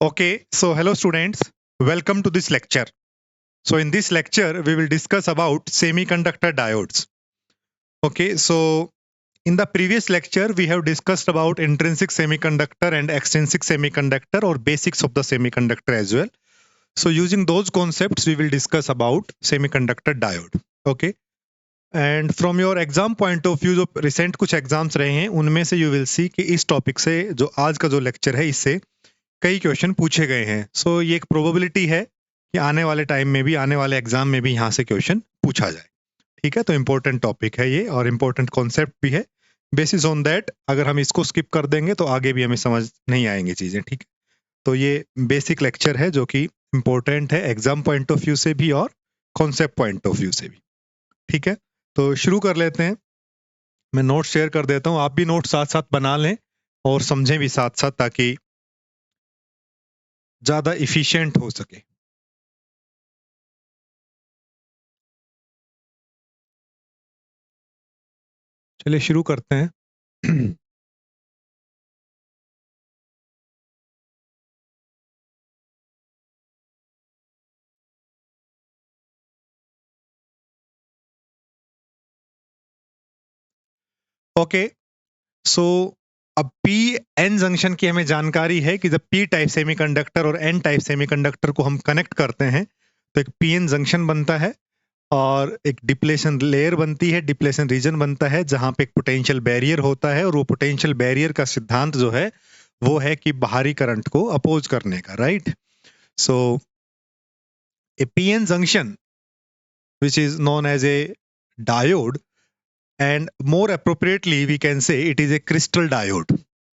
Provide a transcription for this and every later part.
Okay, so hello students, welcome to this lecture. So in this lecture, we will discuss about semiconductor diodes. Okay, so in the previous lecture, we have discussed about intrinsic semiconductor and extrinsic semiconductor or basics of the semiconductor as well. So using those concepts, we will discuss about semiconductor diode. Okay. And from your exam point of view जो recent कुछ exams रहे हैं उनमें से you will see कि इस topic से जो आज का जो लेक्चर है इससे कई क्वेश्चन पूछे गए हैं. सो ये एक प्रोबेबिलिटी है कि आने वाले टाइम में भी आने वाले एग्जाम में भी यहाँ से क्वेश्चन पूछा जाए. ठीक है, तो इम्पोर्टेंट टॉपिक है ये और इम्पोर्टेंट कॉन्सेप्ट भी है. बेसिस ऑन दैट अगर हम इसको स्किप कर देंगे तो आगे भी हमें समझ नहीं आएंगे चीजें. ठीक है, तो ये बेसिक लेक्चर है जो कि इम्पोर्टेंट है एग्जाम पॉइंट ऑफ व्यू से भी और कॉन्सेप्ट पॉइंट ऑफ व्यू से भी. ठीक है, तो शुरू कर लेते हैं. मैं नोट शेयर कर देता हूं, आप भी नोट साथ साथ बना लें और समझें भी साथ साथ ताकि ज्यादा इफिशिएंट हो सके. चलिए शुरू करते हैं. ओके, सो अब पी एन जंक्शन की हमें जानकारी है कि जब पी टाइप सेमीकंडक्टर और एन टाइप सेमीकंडक्टर को हम कनेक्ट करते हैं तो एक पी एन जंक्शन बनता है और एक डिप्लेशन लेयर बनती है, डिप्लेशन रीजन बनता है जहां पे एक पोटेंशियल बैरियर होता है और वो पोटेंशियल बैरियर का सिद्धांत जो है वो है कि बाहरी करंट को अपोज करने का. Right, so a P N junction which is known as a diode, and more appropriately we can say it is a crystal diode.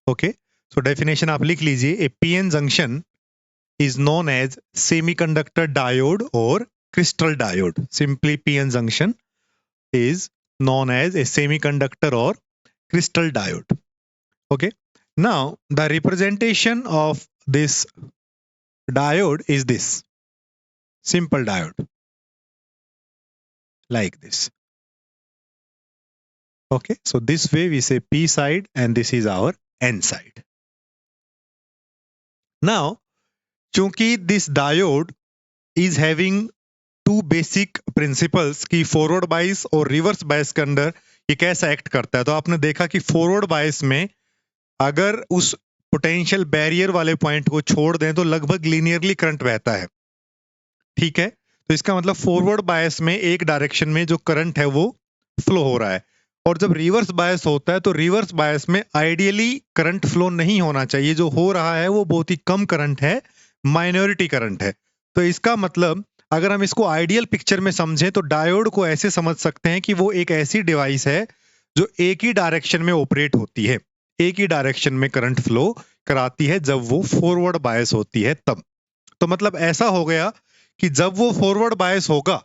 Okay, so definition आप लिख लीजिए. A PN junction is known as semiconductor diode or crystal diode. Simply PN junction is known as a semiconductor or crystal diode. Okay, now the representation of this diode is this simple diode like this. Okay, so this way we say P side and this is our N side. Now, chunki this diode is having two basic principles कि forward bias और reverse bias के अंदर ये कैसा act करता है. तो आपने देखा कि फॉरवर्ड बायस में अगर उस पोटेंशियल बैरियर वाले पॉइंट को छोड़ दें तो लगभग लीनियरली करंट बहता है. ठीक है, तो इसका मतलब फॉरवर्ड बायस में एक डायरेक्शन में जो करंट है वो फ्लो हो रहा है और जब रिवर्स बायस होता है तो रिवर्स बायस में आइडियली करंट फ्लो नहीं होना चाहिए. जो हो रहा है वो बहुत ही कम करंट है, माइनॉरिटी करंट है. तो इसका मतलब अगर हम इसको आइडियल पिक्चर में समझें तो डायोड को ऐसे समझ सकते हैं कि वो एक ऐसी डिवाइस है जो एक ही डायरेक्शन में ऑपरेट होती है, एक ही डायरेक्शन में करंट फ्लो कराती है जब वो फॉरवर्ड बायस होती है तब. तो मतलब ऐसा हो गया कि जब वो फॉरवर्ड बायस होगा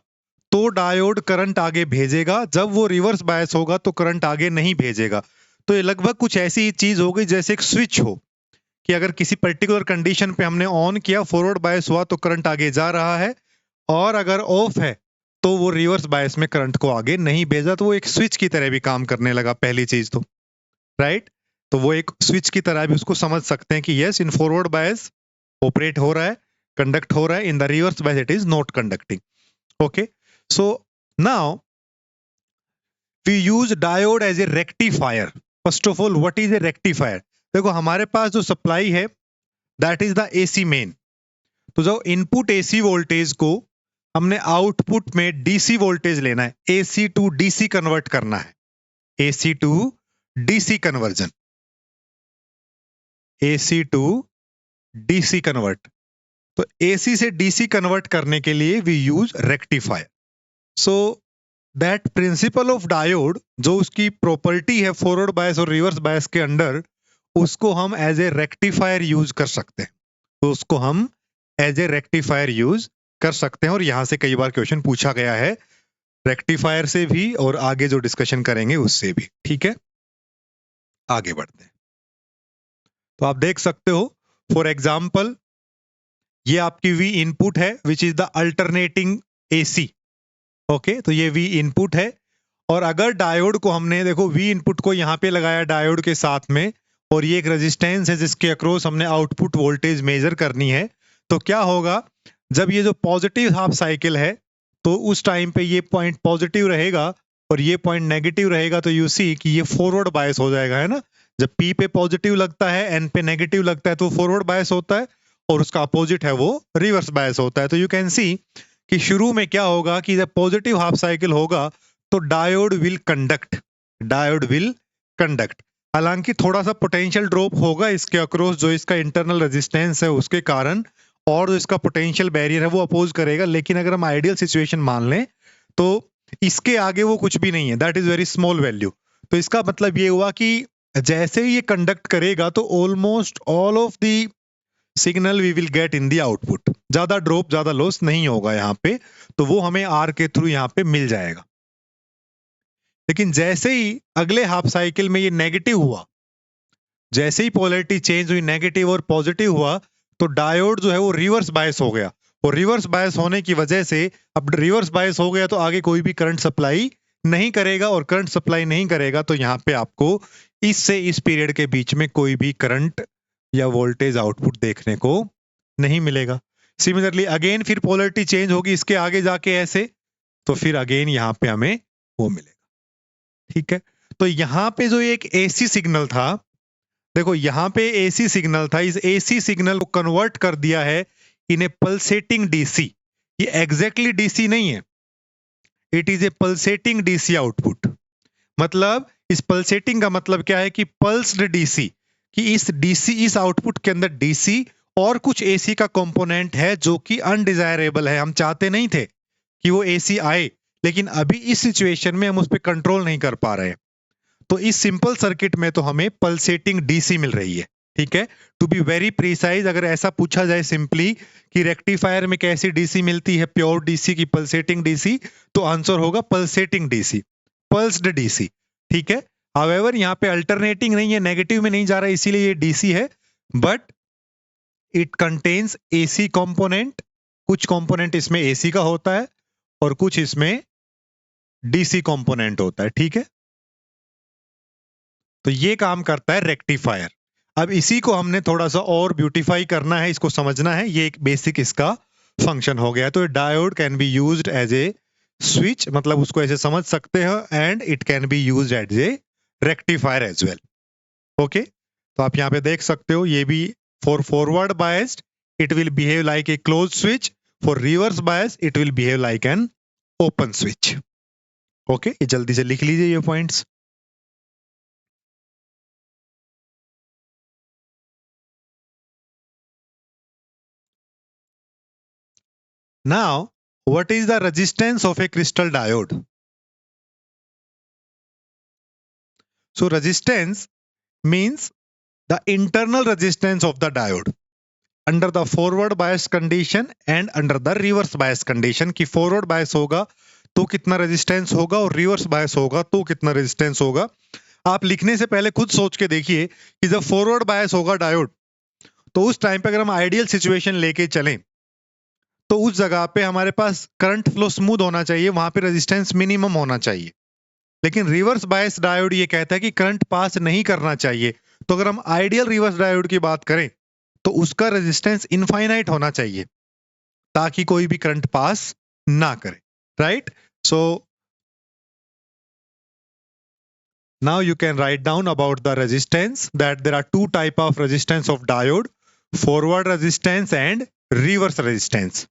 तो डायोड करंट आगे भेजेगा, जब वो रिवर्स बायस होगा तो करंट आगे नहीं भेजेगा. तो ये लगभग कुछ ऐसी चीज हो गई जैसे एक स्विच हो कि अगर किसी पर्टिकुलर कंडीशन पे हमने ऑन किया, फॉरवर्ड बायस हुआ तो करंट आगे जा रहा है और अगर ऑफ है तो वो रिवर्स बायस में करंट को आगे नहीं भेजा. तो वो एक स्विच की तरह भी काम करने लगा पहली चीज तो. राइट, तो वो एक स्विच की तरह भी उसको समझ सकते हैं कि yes in forward bias operate हो रहा है, कंडक्ट हो रहा है, इन the reverse bias it is not conducting. Okay, so now we use diode as a rectifier. First of all, what is a rectifier? देखो हमारे पास जो सप्लाई है that is the AC main. तो जो इनपुट AC वोल्टेज को हमने output में DC voltage लेना है, AC टू DC कन्वर्ट करना है, AC to DC conversion, AC to DC convert. तो AC से DC कन्वर्ट करने के लिए we use rectifier. So that principle of diode जो उसकी प्रॉपर्टी है फॉरवर्ड बायस और रिवर्स बायस के अंडर, उसको हम एज ए रेक्टिफायर यूज कर सकते हैं. तो उसको हम एज ए रेक्टिफायर यूज कर सकते हैं और यहां से कई बार क्वेश्चन पूछा गया है रेक्टिफायर से भी और आगे जो डिस्कशन करेंगे उससे भी. ठीक है, आगे बढ़ते हैं. तो आप देख सकते हो फॉर एग्जाम्पल ये आपकी वी इनपुट है विच is the alternating AC. Okay, तो ये वी इनपुट है और अगर डायोड को हमने देखो वी इनपुट को यहां पे लगाया डायोड के साथ में और ये एक रेजिस्टेंस है जिसके अक्रॉस हमने आउटपुट वोल्टेज मेजर करनी है। तो क्या होगा, जब ये जो पॉजिटिव हाफ साइकिल है तो उस टाइम पे ये पॉइंट पॉजिटिव रहेगा और ये पॉइंट नेगेटिव रहेगा, तो यू सी कि ये फॉरवर्ड बायस हो जाएगा, है ना। जब पी पे पॉजिटिव लगता है, एन पे नेगेटिव लगता है तो फॉरवर्ड बायस होता है, और उसका अपोजिट है वो रिवर्स बायस होता है। तो यू कैन सी कि शुरू में क्या होगा कि जब पॉजिटिव हाफ साइकिल होगा तो diode will conduct, diode will conduct. हालांकि थोड़ा सा पोटेंशियल ड्रॉप होगा इसके अक्रॉस, जो इसका इंटरनल रेजिस्टेंस है उसके कारण, और जो इसका पोटेंशियल बैरियर है वो अपोज करेगा। लेकिन अगर हम आइडियल सिचुएशन मान लें तो इसके आगे वो कुछ भी नहीं है, that is very small value. तो इसका मतलब ये हुआ कि जैसे ही ये कंडक्ट करेगा तो almost all of the signal we will get in the output, ज्यादा ड्रॉप ज्यादा लॉस नहीं होगा यहाँ पे, तो वो हमें आर के थ्रू यहाँ पे मिल जाएगा। लेकिन जैसे ही अगले हाफ साइकिल में ये नेगेटिव हुआ, जैसे ही पोलैरिटी चेंज हुई, नेगेटिव और पॉजिटिव हुआ, तो डायोड जो है वो रिवर्स बायस हो गया। और रिवर्स बायस होने की वजह से, अब रिवर्स बायस हो गया तो आगे कोई भी करंट सप्लाई नहीं करेगा, और करंट सप्लाई नहीं करेगा तो यहाँ पे आपको इससे इस पीरियड के बीच में कोई भी करंट या वोल्टेज आउटपुट देखने को नहीं मिलेगा। सिमिलरली अगेन फिर पोलैरिटी चेंज होगी इसके आगे जाके ऐसे, तो फिर अगेन यहाँ पे हमें वो मिलेगा। ठीक है, तो यहाँ पे जो एक एसी सिग्नल था, देखो यहाँ पे एसी सिग्नल था, इस एसी सिग्नल को कन्वर्ट कर दिया है इन ए पल्सेटिंग डीसी। ये एग्जैक्टली डीसी नहीं है, it is a pulsating DC output. मतलब इस पल्सेटिंग का मतलब क्या है कि पल्स्ड डीसी, कि इस डीसी, इस आउटपुट के अंदर डीसी और कुछ एसी का कंपोनेंट है जो कि अनडिजायरेबल है। हम चाहते नहीं थे कि वो एसी आए, लेकिन अभी इस सिचुएशन में हम उस पर कंट्रोल नहीं कर पा रहे हैं। तो इस सिंपल सर्किट में तो हमें पल्सेटिंग डीसी मिल रही है। ठीक है, टू बी वेरी प्रिसाइज, अगर ऐसा पूछा जाए सिंपली कि रेक्टिफायर में कैसी डीसी मिलती है, प्योर डीसी की पल्सेटिंग डीसी, तो आंसर होगा पल्सेटिंग डीसी, पल्स्ड डीसी। ठीक है, हाउएवर यहाँ पे अल्टरनेटिंग नहीं है, नेगेटिव में नहीं जा रहा है, इसीलिए ये डीसी है, but it contains AC component. कुछ कंपोनेंट इसमें एसी का होता है और कुछ इसमें डीसी कंपोनेंट होता है। ठीक है, तो ये काम करता है रेक्टिफायर। अब इसी को हमने थोड़ा सा और ब्यूटीफाई करना है, इसको समझना है, ये एक बेसिक इसका फंक्शन हो गया। तो diode can be used as a switch, मतलब उसको ऐसे समझ सकते हो, and it can be used as a rectifier as well. Okay, तो आप यहाँ पे देख सकते हो, ये भी for forward biased it will behave like a close switch, for reverse bias it will behave like an open switch. Okay, ये जल्दी से लिख लीजिए ये points. Now, what is the resistance of a crystal diode? So, resistance means the internal resistance of the diode under the forward bias condition and under the reverse bias condition। कि forward bias होगा तो कितना resistance होगा और reverse bias होगा तो कितना resistance होगा। आप लिखने से पहले खुद सोच के देखिए कि जब forward bias होगा डायोड, तो उस टाइम पे अगर हम आइडियल सिचुएशन लेके चलें तो उस जगह पे हमारे पास करंट फ्लो स्मूथ होना चाहिए, वहां पे रेजिस्टेंस मिनिमम होना चाहिए। लेकिन रिवर्स बायस डायोड ये कहता है कि करंट पास नहीं करना चाहिए। तो अगर हम आइडियल रिवर्स डायोड की बात करें तो उसका रेजिस्टेंस इनफाइनाइट होना चाहिए ताकि कोई भी करंट पास ना करे, right. So now you can write down about the resistance that there are two type of resistance of diode: forward resistance and reverse resistance।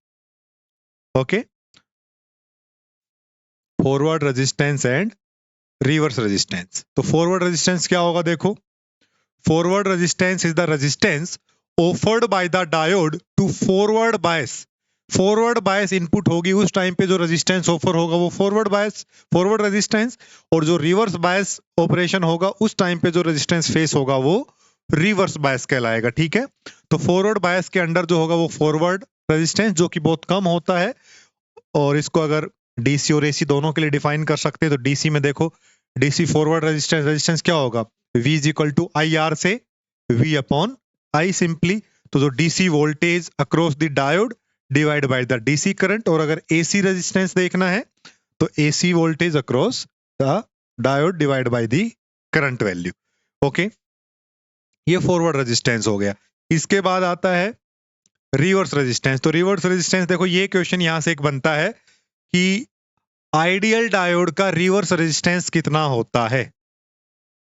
okay, forward resistance and reverse resistance. तो forward resistance क्या होगा, देखो, forward resistance is the resistance offered by the diode two forward bias. Forward bias input होगी उस time पे जो resistance offer होगा वो फॉरवर्ड बायस, फॉरवर्ड रेजिस्टेंस, और जो रिवर्स बायस ऑपरेशन होगा उस टाइम पे जो रेजिस्टेंस फेस होगा वो रिवर्स बायस कहलाएगा। ठीक है, तो फॉरवर्ड बायस के अंडर जो होगा वो फॉरवर्ड रेजिस्टेंस, जो कि बहुत कम होता है, और इसको अगर डीसी और एसी दोनों के लिए डिफाइन कर सकते हैं तो डीसी में देखो, डीसी फॉरवर्ड रेजिस्टेंस, रेजिस्टेंस क्या होगा, V is equal to I R से V अपॉन आई सिंपली। तो जो DC voltage across the diode divide by the DC current, और अगर एसी रेजिस्टेंस देखना है तो AC voltage across the diode divide by the current value. Okay, ये forward resistance हो गया। इसके बाद आता है रिवर्स रेजिस्टेंस। तो रिवर्स रेजिस्टेंस देखो, ये क्वेश्चन यहां से एक बनता है कि आइडियल डायोड का रिवर्स रेजिस्टेंस कितना होता है।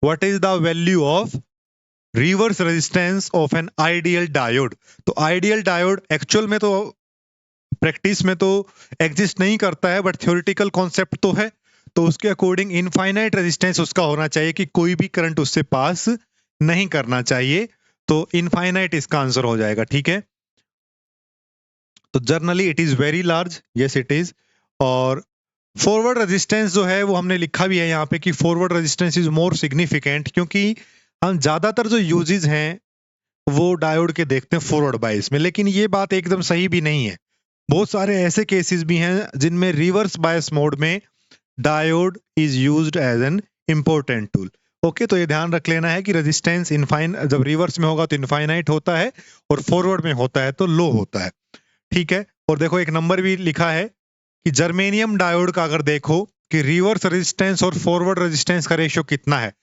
What is the value of reverse resistance of an ideal diode. तो आइडियल डायोड एक्चुअल में तो, प्रैक्टिस में तो एग्जिस्ट नहीं करता है, बट थ्योरेटिकल कॉन्सेप्ट तो है। तो उसके अकॉर्डिंग इनफाइनाइट रेजिस्टेंस उसका होना चाहिए कि कोई भी करंट उससे पास नहीं करना चाहिए। तो इनफाइनाइट इसका आंसर हो जाएगा, ठीक है। तो generally it is very large, yes it is. और फॉरवर्ड रेजिस्टेंस जो है वो हमने लिखा भी है यहाँ पे कि forward resistance is more significant, क्योंकि हम ज्यादातर जो यूजेस हैं वो डायोड के देखते हैं फॉरवर्ड बायस में। लेकिन ये बात एकदम सही भी नहीं है। बहुत सारे ऐसे केसेस भी हैं जिनमें रिवर्स बायस मोड में diode is used as an important tool. Okay, तो ये ध्यान रख लेना है कि रेजिस्टेंस इनफाइन, जब रिवर्स में होगा तो इनफाइनाइट होता है, और फॉरवर्ड में होता है तो लो होता है, ठीक है। और देखो एक नंबर भी लिखा है कि जर्मेनियम डायोड का अगर देखो कि रिवर्स रेजिस्टेंस और फॉरवर्ड रेजिस्टेंस का रेशियो कितना है,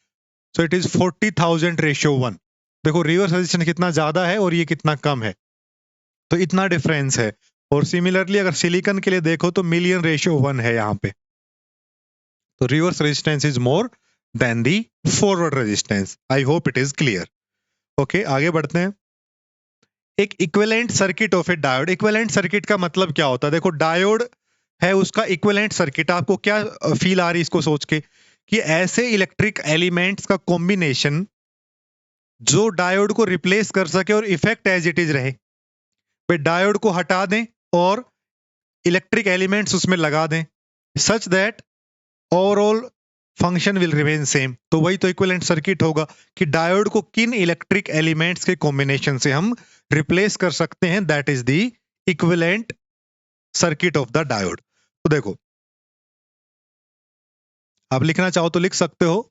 सो इट इज 40,000:1। देखो रिवर्स रेजिस्टेंस कितना ज्यादा है और ये कितना कम है, तो इतना डिफरेंस है। और सिमिलरली अगर सिलिकॉन के लिए देखो तो million:1 है यहाँ पे। तो reverse resistance is more than the forward resistance. I hope it is clear. Okay, आगे बढ़ते हैं। एक equivalent circuit of A diode. Equivalent circuit का मतलब क्या होता है? देखो डायोड है, उसका इक्विवेलेंट सर्किट, आपको क्या फील आ रही है इसको सोच के कि ऐसे इलेक्ट्रिक एलिमेंट्स का कॉम्बिनेशन जो डायोड को रिप्लेस कर सके और इफेक्ट एज इट इज रहे। भाई डायोड को हटा दें और इलेक्ट्रिक एलिमेंट्स उसमें लगा दें, such that overall function will remain same. तो वही तो इक्विवेलेंट सर्किट होगा कि डायोड को किन इलेक्ट्रिक एलिमेंट्स के कॉम्बिनेशन से हम रिप्लेस कर सकते हैं, that is the equivalent circuit of the diode. तो देखो, आप लिखना चाहो तो लिख सकते हो,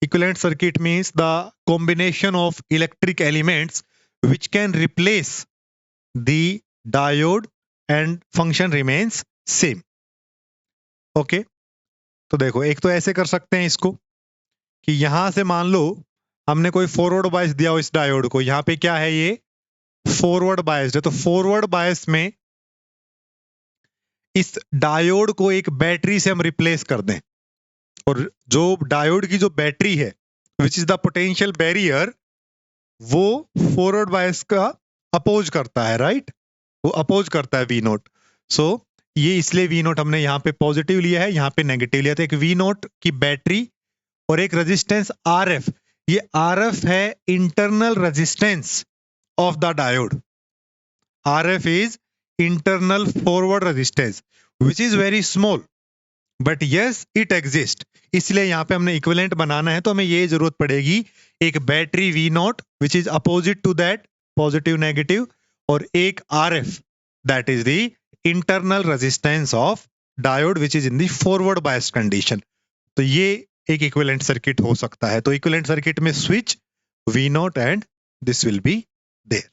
equivalent circuit means the combination of electric elements which can replace the diode and function remains same। Okay, तो देखो एक तो ऐसे कर सकते हैं इसको कि यहां से मान लो हमने कोई फॉरवर्ड बायस दिया हो इस डायोड को, यहां पे क्या है, ये फॉरवर्ड बायस है। तो फॉरवर्ड बायस में इस डायोड को एक बैटरी से हम रिप्लेस कर दें, और जो डायोड की जो बैटरी है विच इज द पोटेंशियल बैरियर, वो फॉरवर्ड बायस का अपोज करता है, राइट? वो अपोज करता है वी नोट। सो ये इसलिए वी नोट हमने यहाँ पे पॉजिटिव लिया है, यहाँ पे नेगेटिव लिया। तो एक वी नोट की बैटरी और एक रेजिस्टेंस आर एफ, ये आर एफ है internal resistance of the diode. R F is internal forward resistance which is very small, but yes it exist. इसलिए यहाँ पे हमने इक्विवेलेंट बनाना है तो हमें ये जरूरत पड़ेगी एक battery V naught which is opposite to that, positive negative, और एक R F that is the internal resistance of diode which is in the forward bias condition. तो ये एक इक्विवेलेंट सर्किट हो सकता है। तो इक्विवेलेंट सर्किट में switch V naught and this will be there.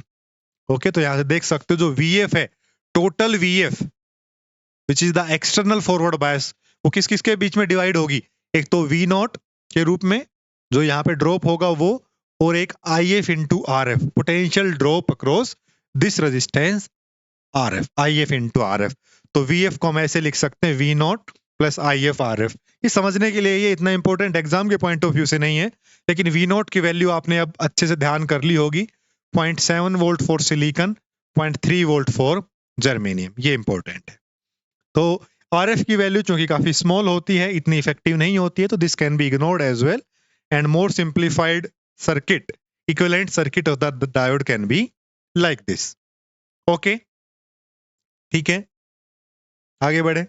Okay, तो यहां से देख सकते हो जो वी एफ है, total V F which is the external forward bias, वो किस किस के बीच में डिवाइड होगी? एक तो वी नॉट के रूप में जो यहाँ पे ड्रॉप होगा वो, और एक I F into R F, potential drop across this resistance R F, I F into R F. तो वी एफ को हम ऐसे लिख सकते हैं, V naught plus I F R F. ये समझने के लिए ये इतना इंपॉर्टेंट एग्जाम के पॉइंट ऑफ व्यू से नहीं है, लेकिन वी नॉट की वैल्यू आपने अब अच्छे से ध्यान कर ली होगी। 0.7 volt for silicon, 0.3 volt for germanium, ये इंपॉर्टेंट है। तो आरएफ की वैल्यू चूंकि काफी स्मॉल होती है, इतनी इफेक्टिव नहीं होती है, तो this can be ignored as well, and more simplified circuit, equivalent circuit of the diode can be like this. Okay, ठीक है, आगे बढ़े।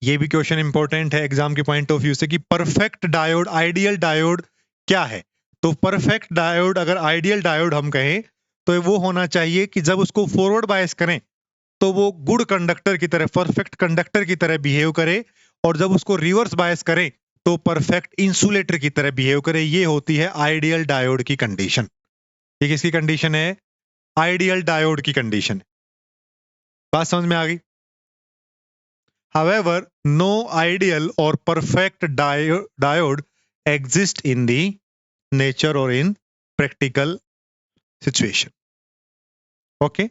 ये भी क्वेश्चन इंपॉर्टेंट है एग्जाम के पॉइंट ऑफ व्यू से कि परफेक्ट डायोड, आइडियल डायोड क्या है। तो परफेक्ट डायोड, अगर आइडियल डायोड हम कहें तो वो होना चाहिए कि जब उसको फॉरवर्ड बायस करें तो वो गुड कंडक्टर की तरह, परफेक्ट कंडक्टर की तरह बिहेव करे, और जब उसको रिवर्स बायस करें तो परफेक्ट इंसुलेटर की तरह बिहेव करे। ये होती है आइडियल डायोड की कंडीशन। ये किसकी कंडीशन है? आइडियल डायोड की कंडीशन। बात समझ में आ गई? However, no ideal or perfect diode exist in the nature और इन प्रैक्टिकल सिचुएशन। ओके,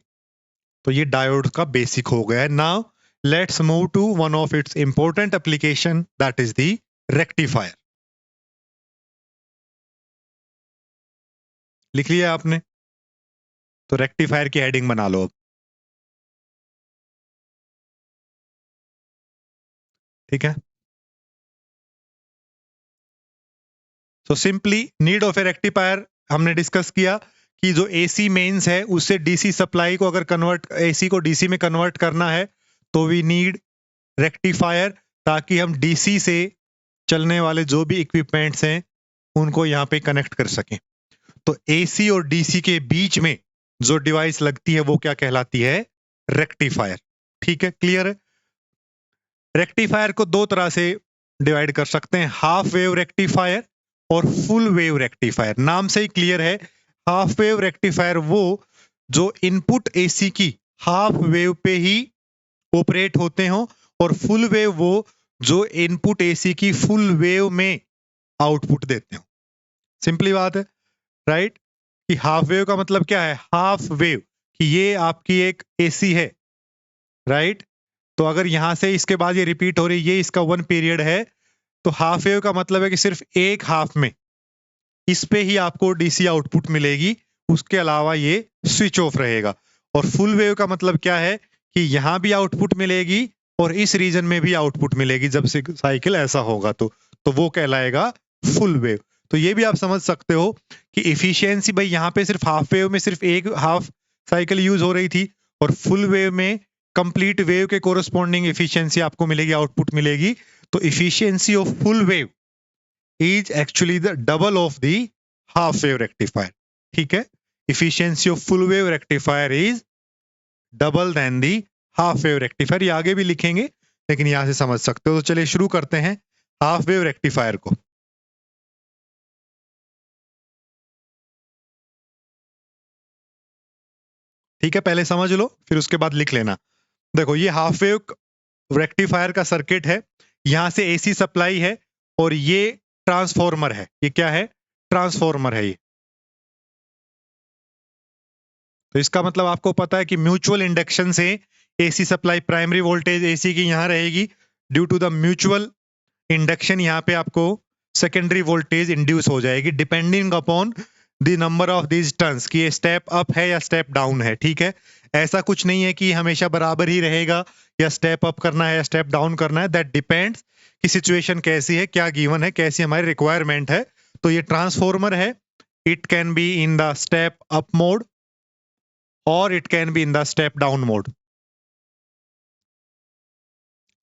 तो ये डायोड का बेसिक हो गया है। Now let's move to one of its important application, that is the rectifier. लिख लिया आपने? तो रेक्टिफायर की हेडिंग बना लो अब। ठीक है, so simply need of a rectifier हमने डिस्कस किया कि जो एसी मेंस है उससे डीसी सप्लाई को अगर कन्वर्ट, एसी को डीसी में कन्वर्ट करना है तो वी नीड रेक्टिफायर, ताकि हम डीसी से चलने वाले जो भी इक्विपमेंट्स हैं उनको यहाँ पे कनेक्ट कर सकें। तो एसी और डीसी के बीच में जो डिवाइस लगती है वो क्या कहलाती है? रेक्टिफायर। ठीक है, क्लियर है? रेक्टिफायर को दो तरह से डिवाइड कर सकते हैं, हाफ वेव रेक्टिफायर और फुल वेव रेक्टिफायर। नाम से ही क्लियर है, हाफ वेव रेक्टिफायर वो जो इनपुट एसी की हाफ वेव पे ही ऑपरेट होते हो, और फुल वेव वो जो इनपुट एसी की फुल वेव में आउटपुट देते हो। सिंपली बात है, राइट? कि हाफ वेव का मतलब क्या है? हाफ वेव कि ये आपकी एक एसी है, राइट? तो अगर यहां से इसके बाद ये रिपीट हो रही, ये इसका वन पीरियड है, तो हाफ वेव का मतलब है कि सिर्फ एक हाफ में इस पे ही आपको डीसी आउटपुट मिलेगी, उसके अलावा ये स्विच ऑफ रहेगा। और फुल वेव का मतलब क्या है? कि यहां भी आउटपुट मिलेगी और इस रीजन में भी आउटपुट मिलेगी जब से साइकिल ऐसा होगा, तो वो कहलाएगा फुल वेव। तो ये भी आप समझ सकते हो कि इफिशियंसी भाई यहाँ पे सिर्फ हाफ वेव में सिर्फ एक हाफ साइकिल यूज हो रही थी, और फुल वेव में कंप्लीट वेव के कोरस्पॉन्डिंग इफिशियंसी आपको मिलेगी, आउटपुट मिलेगी। तो efficiency of full wave is actually the double of the half wave rectifier। ठीक है, efficiency of full wave rectifier is double than the half wave rectifier। ये आगे भी लिखेंगे लेकिन यहां से समझ सकते हो। तो चलिए शुरू करते हैं हाफ वेव रेक्टिफायर को। ठीक है, पहले समझ लो फिर उसके बाद लिख लेना। देखो, ये हाफ वेव रेक्टिफायर का सर्किट है, यहां से एसी सप्लाई है और ये ट्रांसफॉर्मर है। ये क्या है? ट्रांसफॉर्मर है ये। तो इसका मतलब आपको पता है कि म्यूचुअल इंडक्शन से AC supply, primary voltage AC की यहां रहेगी, due to the mutual induction यहां पे आपको सेकेंडरी वोल्टेज इंड्यूस हो जाएगी, depending upon the number of these turns, कि ये स्टेप अप है या स्टेप डाउन है। ठीक है, ऐसा कुछ नहीं है कि हमेशा बराबर ही रहेगा, या स्टेप अप करना है या स्टेप डाउन करना है, दैट डिपेंड्स कि सिचुएशन कैसी है, क्या गिवन है, कैसी हमारी रिक्वायरमेंट है। तो ये ट्रांसफॉर्मर है, it can be in the step up mode और it can be in the step down mode.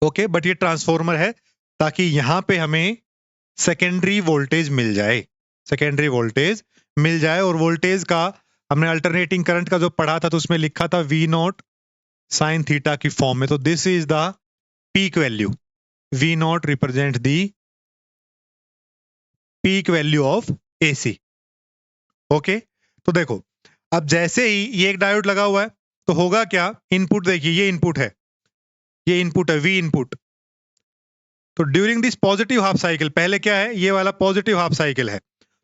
Okay, but ये ट्रांसफॉर्मर है ताकि यहां पे हमें सेकेंडरी वोल्टेज मिल जाए, सेकेंडरी वोल्टेज मिल जाए। और वोल्टेज का हमने अल्टरनेटिंग करंट का जो पढ़ा था तो उसमें लिखा था वी नॉट साइन थीटा की फॉर्म में। तो this is the peak value, V naught represent the peak value of AC. Okay, तो देखो, अब जैसे ही ये एक डायोड लगा हुआ है तो होगा क्या? इनपुट देखिए, ये इनपुट है, ये इनपुट है, वी इनपुट। तो during this positive half cycle, पहले क्या है? ये वाला पॉजिटिव हाफ साइकिल है।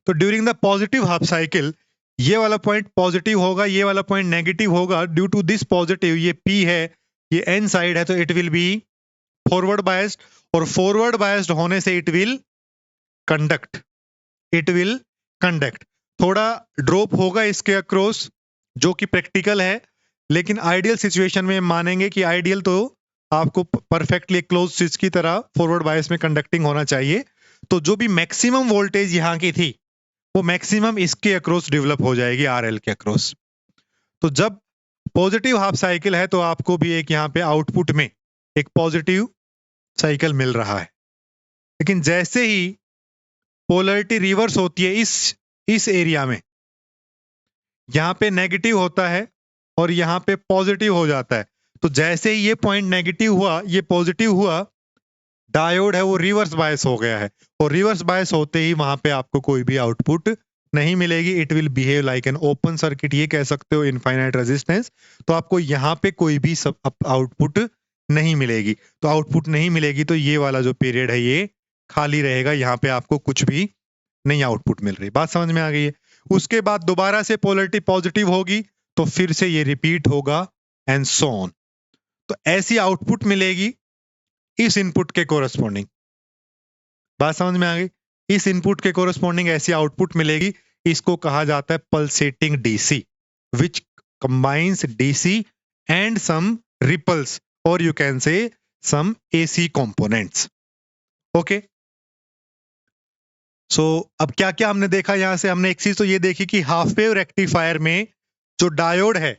तो during the positive half cycle ये वाला पॉइंट पॉजिटिव होगा, ये वाला पॉइंट नेगेटिव होगा। ड्यू टू दिस पॉजिटिव, ये पी है, ये एन साइड है, तो it will B forward biased, और फॉरवर्ड बायस्ड होने से it will conduct, it will conduct. थोड़ा ड्रॉप होगा इसके अक्रॉस जो कि प्रैक्टिकल है, लेकिन आइडियल सिचुएशन में मानेंगे कि आइडियल तो आपको परफेक्टली क्लोज स्विच की तरह फॉरवर्ड बायस में कंडक्टिंग होना चाहिए। तो जो भी मैक्सिमम वोल्टेज यहाँ की थी वो मैक्सिमम इसके अक्रॉस डेवलप हो जाएगी, आरएल के अक्रॉस। तो जब पॉजिटिव हाफ साइकिल है तो आपको भी एक यहाँ पे आउटपुट में एक पॉजिटिव साइकिल मिल रहा है। लेकिन जैसे ही पोलरिटी रिवर्स होती है इस एरिया में, यहाँ पे नेगेटिव होता है और यहाँ पे पॉजिटिव हो जाता है। तो जैसे ही ये पॉइंट नेगेटिव हुआ, ये पॉजिटिव हुआ, डायोड है वो रिवर्स बायस हो गया है, और रिवर्स बायस होते ही वहां पे आपको कोई भी आउटपुट नहीं मिलेगी। It will behave like an open circuit, ये कह सकते हो, इनफाइनाइट रेजिस्टेंस। तो आपको यहाँ पे कोई भी आउटपुट नहीं मिलेगी। तो आउटपुट नहीं मिलेगी तो ये वाला जो पीरियड है ये खाली रहेगा, यहाँ पे आपको कुछ भी नहीं आउटपुट मिल रही। बात समझ में आ गई है? उसके बाद दोबारा से पोलैरिटी पॉजिटिव होगी तो फिर से ये रिपीट होगा एंड सो ऑन। तो ऐसी आउटपुट मिलेगी इस इनपुट के कोरस्पॉन्डिंग। बात समझ में आ गई? इस इनपुट के कोरस्पॉन्डिंग ऐसी आउटपुट मिलेगी, इसको कहा जाता है pulsating DC, which combines DC and some ripples और you can say some AC components. Okay, so अब क्या क्या हमने देखा यहां से? हमने एक चीज तो ये देखी कि हाफ वेव रेक्टिफायर में जो डायोड है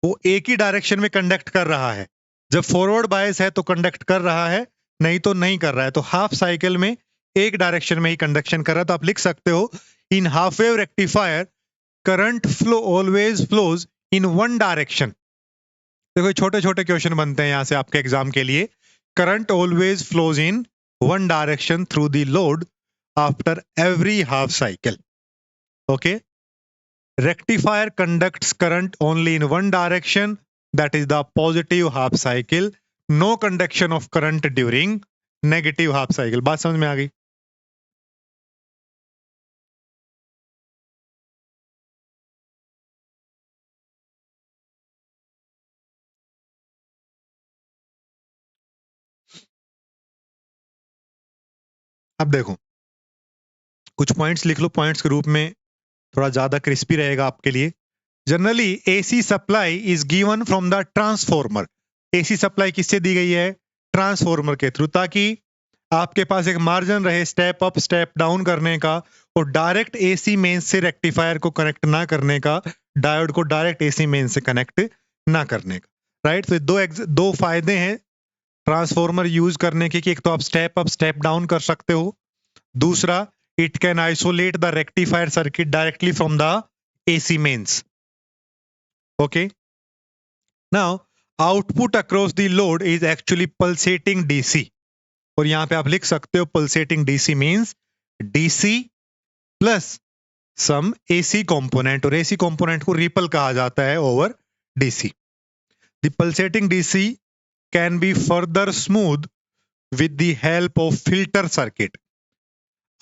वो एक ही डायरेक्शन में कंडक्ट कर रहा है। जब फॉरवर्ड बायस है तो कंडक्ट कर रहा है, नहीं तो नहीं कर रहा है। तो हाफ साइकिल में एक डायरेक्शन में ही कंडक्शन कर रहा है। तो आप लिख सकते हो in half wave rectifier current flow always flows in one direction. देखो छोटे छोटे क्वेश्चन बनते हैं यहां से आपके एग्जाम के लिए। Current always flows in one direction through the load after every half cycle. Okay, rectifier conducts current only in one direction, that is the positive half cycle. No conduction of current during negative half cycle. बात समझ में आ गई? अब देखो कुछ points लिख लो, points के रूप में थोड़ा ज्यादा क्रिस्पी रहेगा आपके लिए। Generally AC supply is given from the transformer. AC supply किससे दी गई है? ट्रांसफॉर्मर के थ्रू, ताकि आपके पास एक मार्जिन रहे स्टेप अप स्टेप डाउन करने का और डायरेक्ट एसी मेन से रेक्टिफायर को कनेक्ट ना करने का, डायोड को डायरेक्ट एसी मेन से कनेक्ट ना करने का। राइट, तो दो फायदे हैं ट्रांसफॉर्मर यूज करने के कि एक तो आप स्टेप अप स्टेप डाउन कर सकते हो, दूसरा it can isolate the rectifier circuit directly from the AC mains. Okay, now output across the load is actually pulsating DC, और यहां पे आप लिख सकते हो pulsating DC means DC plus some AC component, और एसी कंपोनेंट को ripple कहा जाता है over DC. The pulsating DC can be further smooth with the help of filter circuit.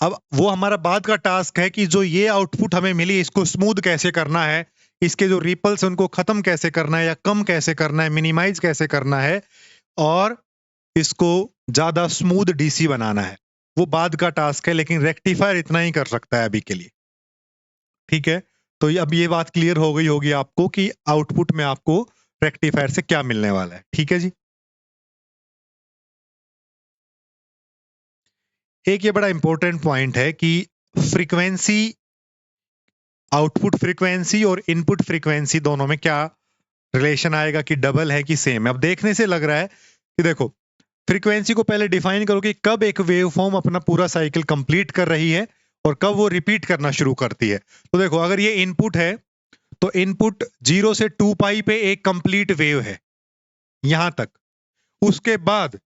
अब वो हमारा बाद का टास्क है कि जो ये आउटपुट हमें मिली इसको स्मूथ कैसे करना है, इसके जो रिपल्स उनको खत्म कैसे करना है या कम कैसे करना है, मिनिमाइज कैसे करना है, और इसको ज्यादा स्मूथ डीसी बनाना है। वो बाद का टास्क है, लेकिन रेक्टिफायर इतना ही कर सकता है अभी के लिए। ठीक है, तो अब ये बात क्लियर हो गई होगी आपको कि आउटपुट में आपको रेक्टिफायर से क्या मिलने वाला है। ठीक है जी, एक ये बड़ा इंपॉर्टेंट पॉइंट है कि फ्रीक्वेंसी, आउटपुट फ्रीक्वेंसी और इनपुट फ्रीक्वेंसी दोनों में क्या रिलेशन आएगा, कि डबल है कि सेम है। अब देखने से लग रहा है कि देखो फ्रीक्वेंसी को पहले डिफाइन करो कि कब एक वेव फॉर्म अपना पूरा साइकिल कंप्लीट कर रही है और कब वो रिपीट करना शुरू करती है। तो देखो अगर ये इनपुट है तो इनपुट 0 से 2 पाई पे एक कंप्लीट वेव है यहां तक, उसके बाद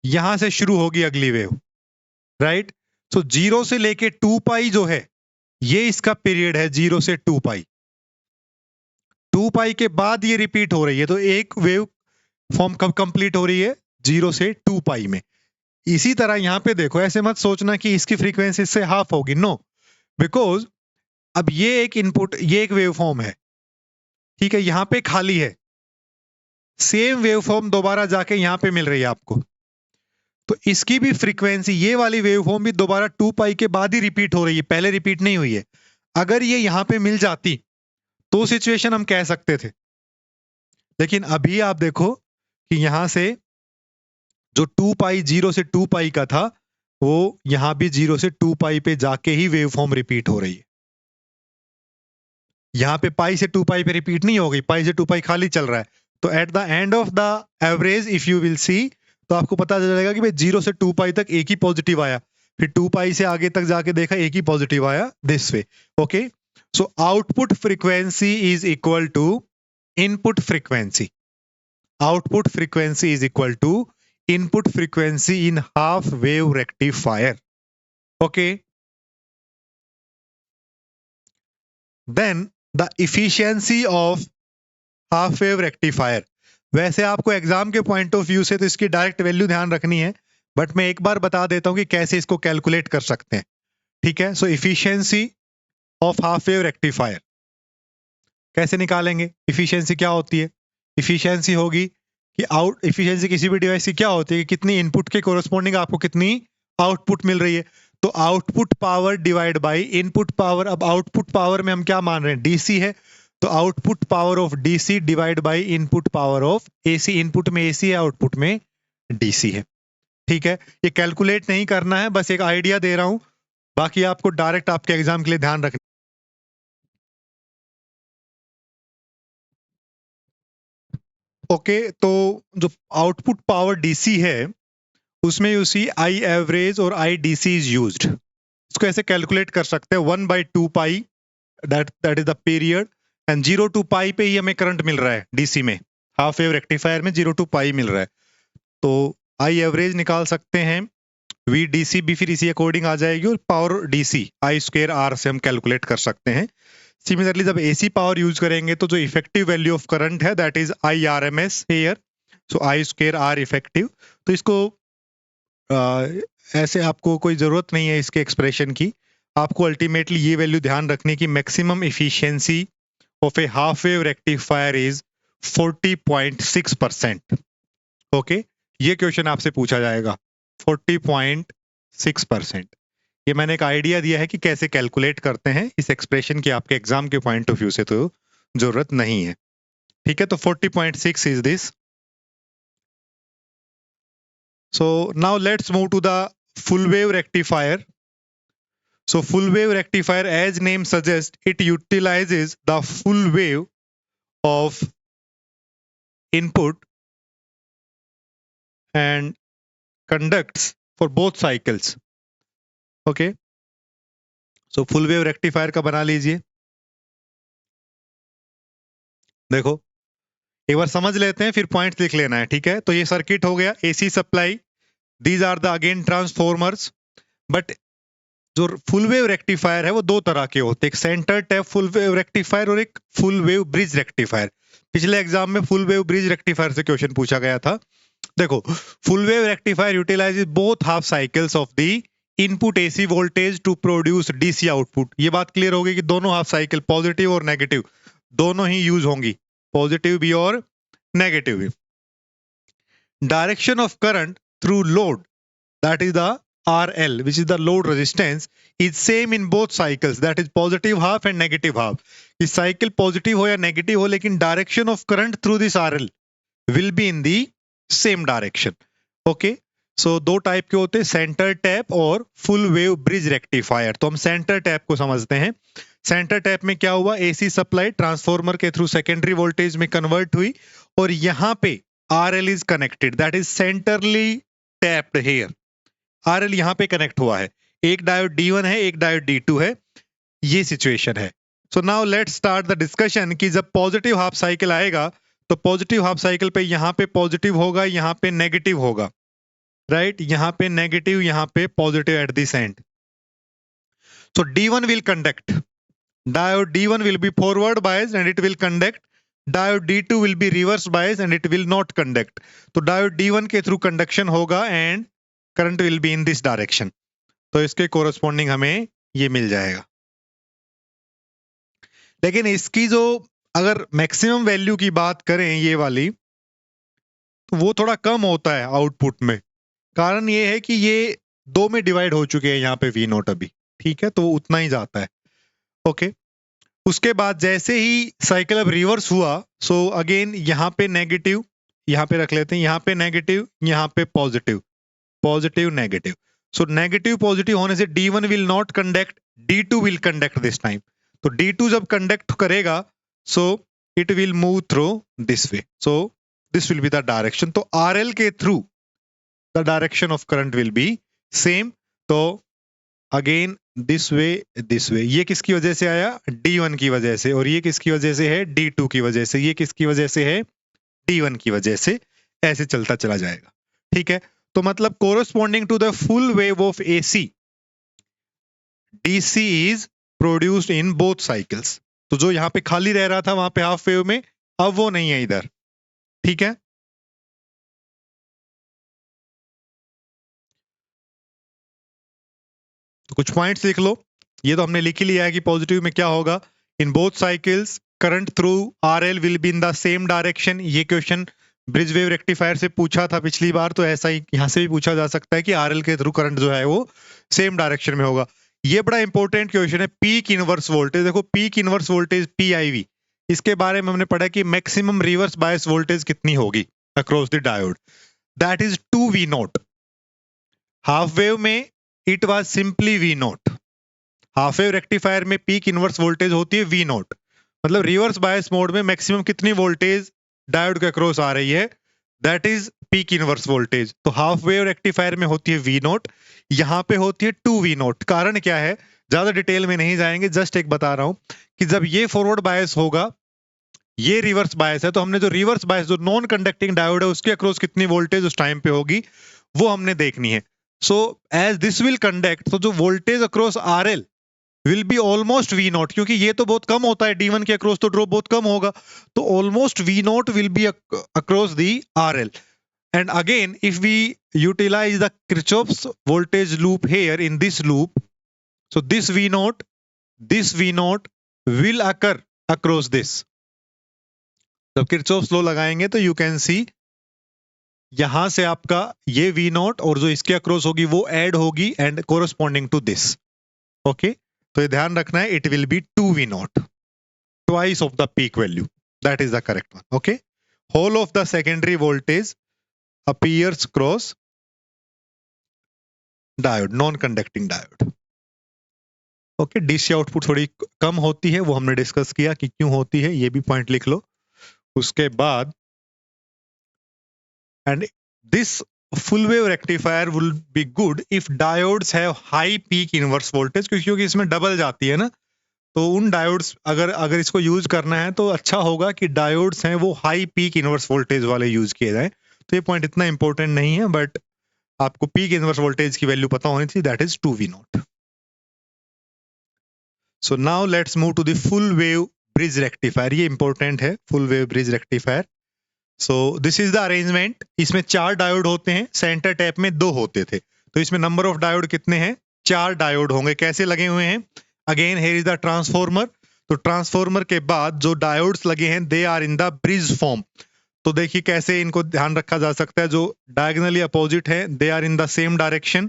यहां से शुरू होगी अगली वेव। राइट, सो 0 से लेके 2 पाई जो है ये इसका पीरियड है, 0 से 2 पाई। 2 पाई के बाद ये रिपीट हो रही है, तो एक वेव फॉर्म कब कंप्लीट हो रही है? 0 से 2 पाई में। इसी तरह यहां पे देखो, ऐसे मत सोचना कि इसकी फ्रीक्वेंसी इससे हाफ होगी, नो, बिकॉज अब ये एक इनपुट, ये एक वेव फॉर्म है, ठीक है, यहां पे खाली है, सेम वेव फॉर्म दोबारा जाके यहां पे मिल रही है आपको, तो इसकी भी फ्रीक्वेंसी, ये वाली वेव फॉर्म भी दोबारा 2 पाई के बाद ही रिपीट हो रही है, पहले रिपीट नहीं हुई है। अगर ये यहां पे मिल जाती तो सिचुएशन हम कह सकते थे, लेकिन अभी आप देखो कि यहां से जो 2 पाई 0 से 2 पाई का था वो यहां भी 0 से 2 पाई पे जाके ही वेव फॉर्म रिपीट हो रही है। यहां पे पाई से 2 पाई पे रिपीट नहीं हो गई, पाई से 2 पाई खाली चल रहा है। तो at the end of the average if you will see, तो आपको पता चलेगा कि भाई 0 से 2 पाई तक एक ही पॉजिटिव आया, फिर 2 पाई से आगे तक जाके देखा एक ही पॉजिटिव आया, this way. Okay, so output frequency is equal to input frequency. Output frequency is equal to input frequency in half wave rectifier. Okay, then the efficiency of half wave rectifier, वैसे आपको exam के point of view से तो इसकी direct value ध्यान रखनी है, but मैं एक बार बता देता हूं कि कैसे इसको कैलकुलेट कर सकते हैं, ठीक है। So efficiency of half wave rectifier कैसे निकालेंगे? इफिशियंसी क्या होती है? इफिशियंसी होगी कि इफिशियंसी किसी भी डिवाइस की क्या होती है कि कितनी इनपुट के कोरस्पॉन्डिंग आपको कितनी आउटपुट मिल रही है। तो output power divide by input power. अब आउटपुट पावर में हम क्या मान रहे हैं? डीसी है, तो output power of DC divide by input power of AC. Input में एसी है, आउटपुट में डीसी है, ठीक है। ये कैलकुलेट नहीं करना है, बस एक आइडिया दे रहा हूं, बाकी आपको डायरेक्ट आपके एग्जाम के लिए ध्यान रखना। ओके, तो जो आउटपुट पावर डीसी है उसमें यू सी आई एवरेज और आई डीसी इज यूज्ड। इसको ऐसे कैलकुलेट कर सकते हैं 1/2 pi, that is the period, and 0 to pi पे ही हमें करंट मिल रहा है डीसी में। हाफ वेव रेक्टिफायर में 0 to पाई मिल रहा है, तो आई एवरेज निकाल सकते हैं, वी डी सी भी फिर इसी अकॉर्डिंग आ जाएगी, और power DC I square R से हम कैलकुलेट कर सकते हैं। सिमिलरली जब एसी पावर यूज करेंगे तो जो इफेक्टिव वैल्यू ऑफ करंट है that is I R M S here, so I square R effective. तो इसको ऐसे आपको कोई जरूरत नहीं है इसके एक्सप्रेशन की, आपको अल्टीमेटली ये वैल्यू ध्यान रखने की, maximum efficiency of A half wave rectifier is 40.6%। Okay, ये क्वेश्चन आपसे पूछा जाएगा 40.6%। ये मैंने एक आइडिया दिया है कि कैसे कैलकुलेट करते हैं, इस एक्सप्रेशन की आपके एग्जाम के पॉइंट ऑफ व्यू से तो जरूरत नहीं है, ठीक है। तो 40.6 is this. So now let's move to the full wave rectifier. So full wave rectifier, as name suggests, it utilizes the full wave of input and conducts for both cycles. Okay. So full wave rectifier का बना लीजिए। देखो एक बार समझ लेते हैं, फिर point लिख लेना है, ठीक है। तो ये सर्किट हो गया, AC supply, these are the again transformers. But जो फुल वेव रेक्टिफायर है वो दो तरह के होते हैं, एक centre tap full wave rectifier और एक फुल वेव ब्रिज रेक्टिफायर। पिछले एग्जाम में फुल वेव ब्रिज रेक्टिफायर से क्वेश्चन पूछा गया था। देखो, full wave rectifier utilises both half cycles of the input AC voltage to produce DC output. ये बात क्लियर होगी कि दोनों हाफ साइकिल, पॉजिटिव और नेगेटिव, दोनों ही यूज होंगी, पॉजिटिव भी और नेगेटिव भी। Direction of current through load, that is the RL, which is the load resistance, is same in both cycles, that is positive half and negative half. इस cycle positive हो या negative हो, लेकिन direction of current through this RL will be in the same direction. Okay, सो दो type के होते हैं, centre tap और फुल वेव ब्रिज रेक्टिफायर। तो हम सेंटर टैप को समझते हैं। सेंटर टैप में क्या हुआ, एसी सप्लाई ट्रांसफॉर्मर के थ्रू सेकेंडरी वोल्टेज में कन्वर्ट हुई, और यहां पे RL is connected, that is centrally tapped here. RL यहां पे कनेक्ट हुआ है, एक डायोड D1 है, एक डायोड D2 है, ये सिचुएशन है। सो now let's start the discussion कि जब पॉजिटिव हाफ साइकिल आएगा तो पॉजिटिव हाफ साइकिल पे यहां पे पॉजिटिव होगा, यहां पे नेगेटिव होगा, राइट, यहां पे नेगेटिव, यहां पे positive at this and. So D1 will conduct, diode D1 will be forward biased and it will conduct, diode D2 will be reverse biased and it will not conduct। तो diode D1 के through conduction होगा and current will be in this direction, तो इसके corresponding हमें ये मिल जाएगा। लेकिन इसकी जो अगर मैक्सिमम वैल्यू की बात करें ये वाली, तो वो थोड़ा कम होता है आउटपुट में। कारण ये है कि ये दो में डिवाइड हो चुके हैं यहाँ पे वी नोट अभी, ठीक है, तो वो उतना ही जाता है। ओके, उसके बाद जैसे ही साइकिल अब रिवर्स हुआ, सो अगेन यहाँ पे नेगेटिव, यहाँ पे रख लेते हैं, यहाँ पे नेगेटिव, यहाँ पे positive, positive negative. So negative positive होने से D1 will not conduct, D2 will conduct this time. तो D2 जब कंडक्ट करेगा, so it will move through this way, so this will be the direction. तो RL के through the direction of current will be same. तो again this way, ये किसकी वजह से आया, D1 की वजह से, और ये किसकी वजह से है, D2 की वजह से, ये किसकी वजह से है, D1 की वजह से, ऐसे चलता चला जाएगा, ठीक है। तो मतलब corresponding to the full wave of AC, DC is produced in both cycles. तो जो यहां पे खाली रह रहा था वहां पे हाफ वेव में, अब वो नहीं है इधर, ठीक है। तो कुछ पॉइंट्स लिख लो। ये तो हमने लिख ही लिया है कि पॉजिटिव में क्या होगा, इन both cycles current through RL will B in the same direction. ये क्वेश्चन ब्रिज वेव रेक्टिफायर से पूछा था पिछली बार, तो ऐसा ही यहाँ से भी पूछा जा सकता है कि आरएल के थ्रू करंट जो है वो सेम डायरेक्शन में होगा। ये बड़ा इंपॉर्टेंट क्वेश्चन है, पीक इनवर्स वोल्टेज। देखो पीक इनवर्स वोल्टेज पीआईवी, इसके बारे में हमने पढ़ा कि मैक्सिमम रिवर्स बायस वोल्टेज कितनी होगी across the diode, that is 2V0। Half wave में it was simply V0। Half wave rectifier में पीक इनवर्स वोल्टेज होती है V0, मतलब रिवर्स बायस मोड में मैक्सिमम कितनी वोल्टेज डायोड के अक्रॉस आ रही है, that is peak inverse voltage. तो हाफ वेव रेक्टिफायर में होती है V0, यहाँ पे होती है 2V0। कारण क्या है, ज्यादा डिटेल में नहीं जाएंगे, जस्ट एक बता रहा हूं कि जब ये फॉरवर्ड बायस होगा, ये रिवर्स बायस है, तो हमने जो रिवर्स बायस जो नॉन कंडक्टिंग डायोड है उसके अक्रॉस कितनी वोल्टेज उस टाइम पे होगी वो हमने देखनी है। So as this will conduct, तो जो voltage across RL will be almost V0, क्योंकि ये तो बहुत कम होता है, D1 के अक्रॉस तो ड्रॉप बहुत कम होगा, तो almost V0 will be across the RL। And again, if we utilize the Kirchhoff's voltage loop here in this loop, so this V0 will occur across this. जब Kirchhoff's law लगाएंगे तो you can see यहां से आपका ये V0 और जो इसके अक्रॉस होगी वो ऐड होगी and corresponding to this. Okay, तो ये ध्यान रखना है, it will be 2V0, twice of the peak value. That is the correct one. Okay, whole of the secondary voltage appears cross diode, non conducting diode. Okay, DC output थोड़ी कम होती है, वो हमने डिस्कस किया कि क्यों होती है, ये भी पॉइंट लिख लो। उसके बाद and this full wave rectifier will be good if diodes have high peak inverse voltage, क्योंकि इसमें डबल जाती है ना, तो उन डायोड्स अगर इसको यूज करना है तो अच्छा होगा कि डायोड्स हैं वो हाई पीक इनवर्स वोल्टेज वाले यूज किए जाएं। तो ये पॉइंट इतना इंपॉर्टेंट नहीं है, बट आपको पीक इनवर्स वोल्टेज की वैल्यू पता होनी चाहिए, that is 2V0। So now let's move to the full wave bridge rectifier. ये इंपॉर्टेंट है, full wave bridge rectifier. So this is the arrangement. इसमें 4 डायोड होते हैं, सेंटर टैप में 2 होते थे, तो इसमें नंबर ऑफ डायोड कितने हैं, 4 डायोड होंगे। कैसे लगे हुए हैं, again here is the transformer. तो ट्रांसफॉर्मर के बाद जो डायोड्स लगे हैं they are in the bridge form. तो देखिए कैसे इनको ध्यान रखा जा सकता है, जो डायगोनली अपोजिट है they are in the same direction,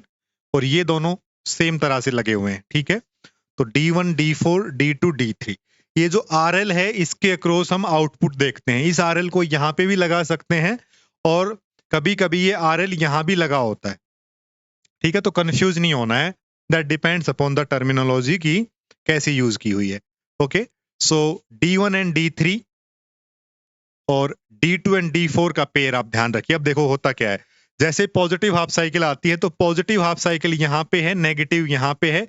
और ये दोनों सेम तरह से लगे हुए हैं, ठीक है। तो D1, D4, D2, D3, ये जो RL है इसके अक्रॉस हम आउटपुट देखते हैं। इस RL को यहाँ पे भी लगा सकते हैं और कभी कभी ये RL यहाँ भी लगा होता है, ठीक है। तो कंफ्यूज नहीं होना है, that depends upon the terminology की कैसी यूज की हुई है। Okay, so D1 and D3 और D2 एंड D4 का पेयर आप ध्यान रखिए। अब देखो होता क्या है, जैसे पॉजिटिव हाफ साइकिल आती है तो पॉजिटिव हाफ साइकिल यहाँ पे है, नेगेटिव यहाँ पे है,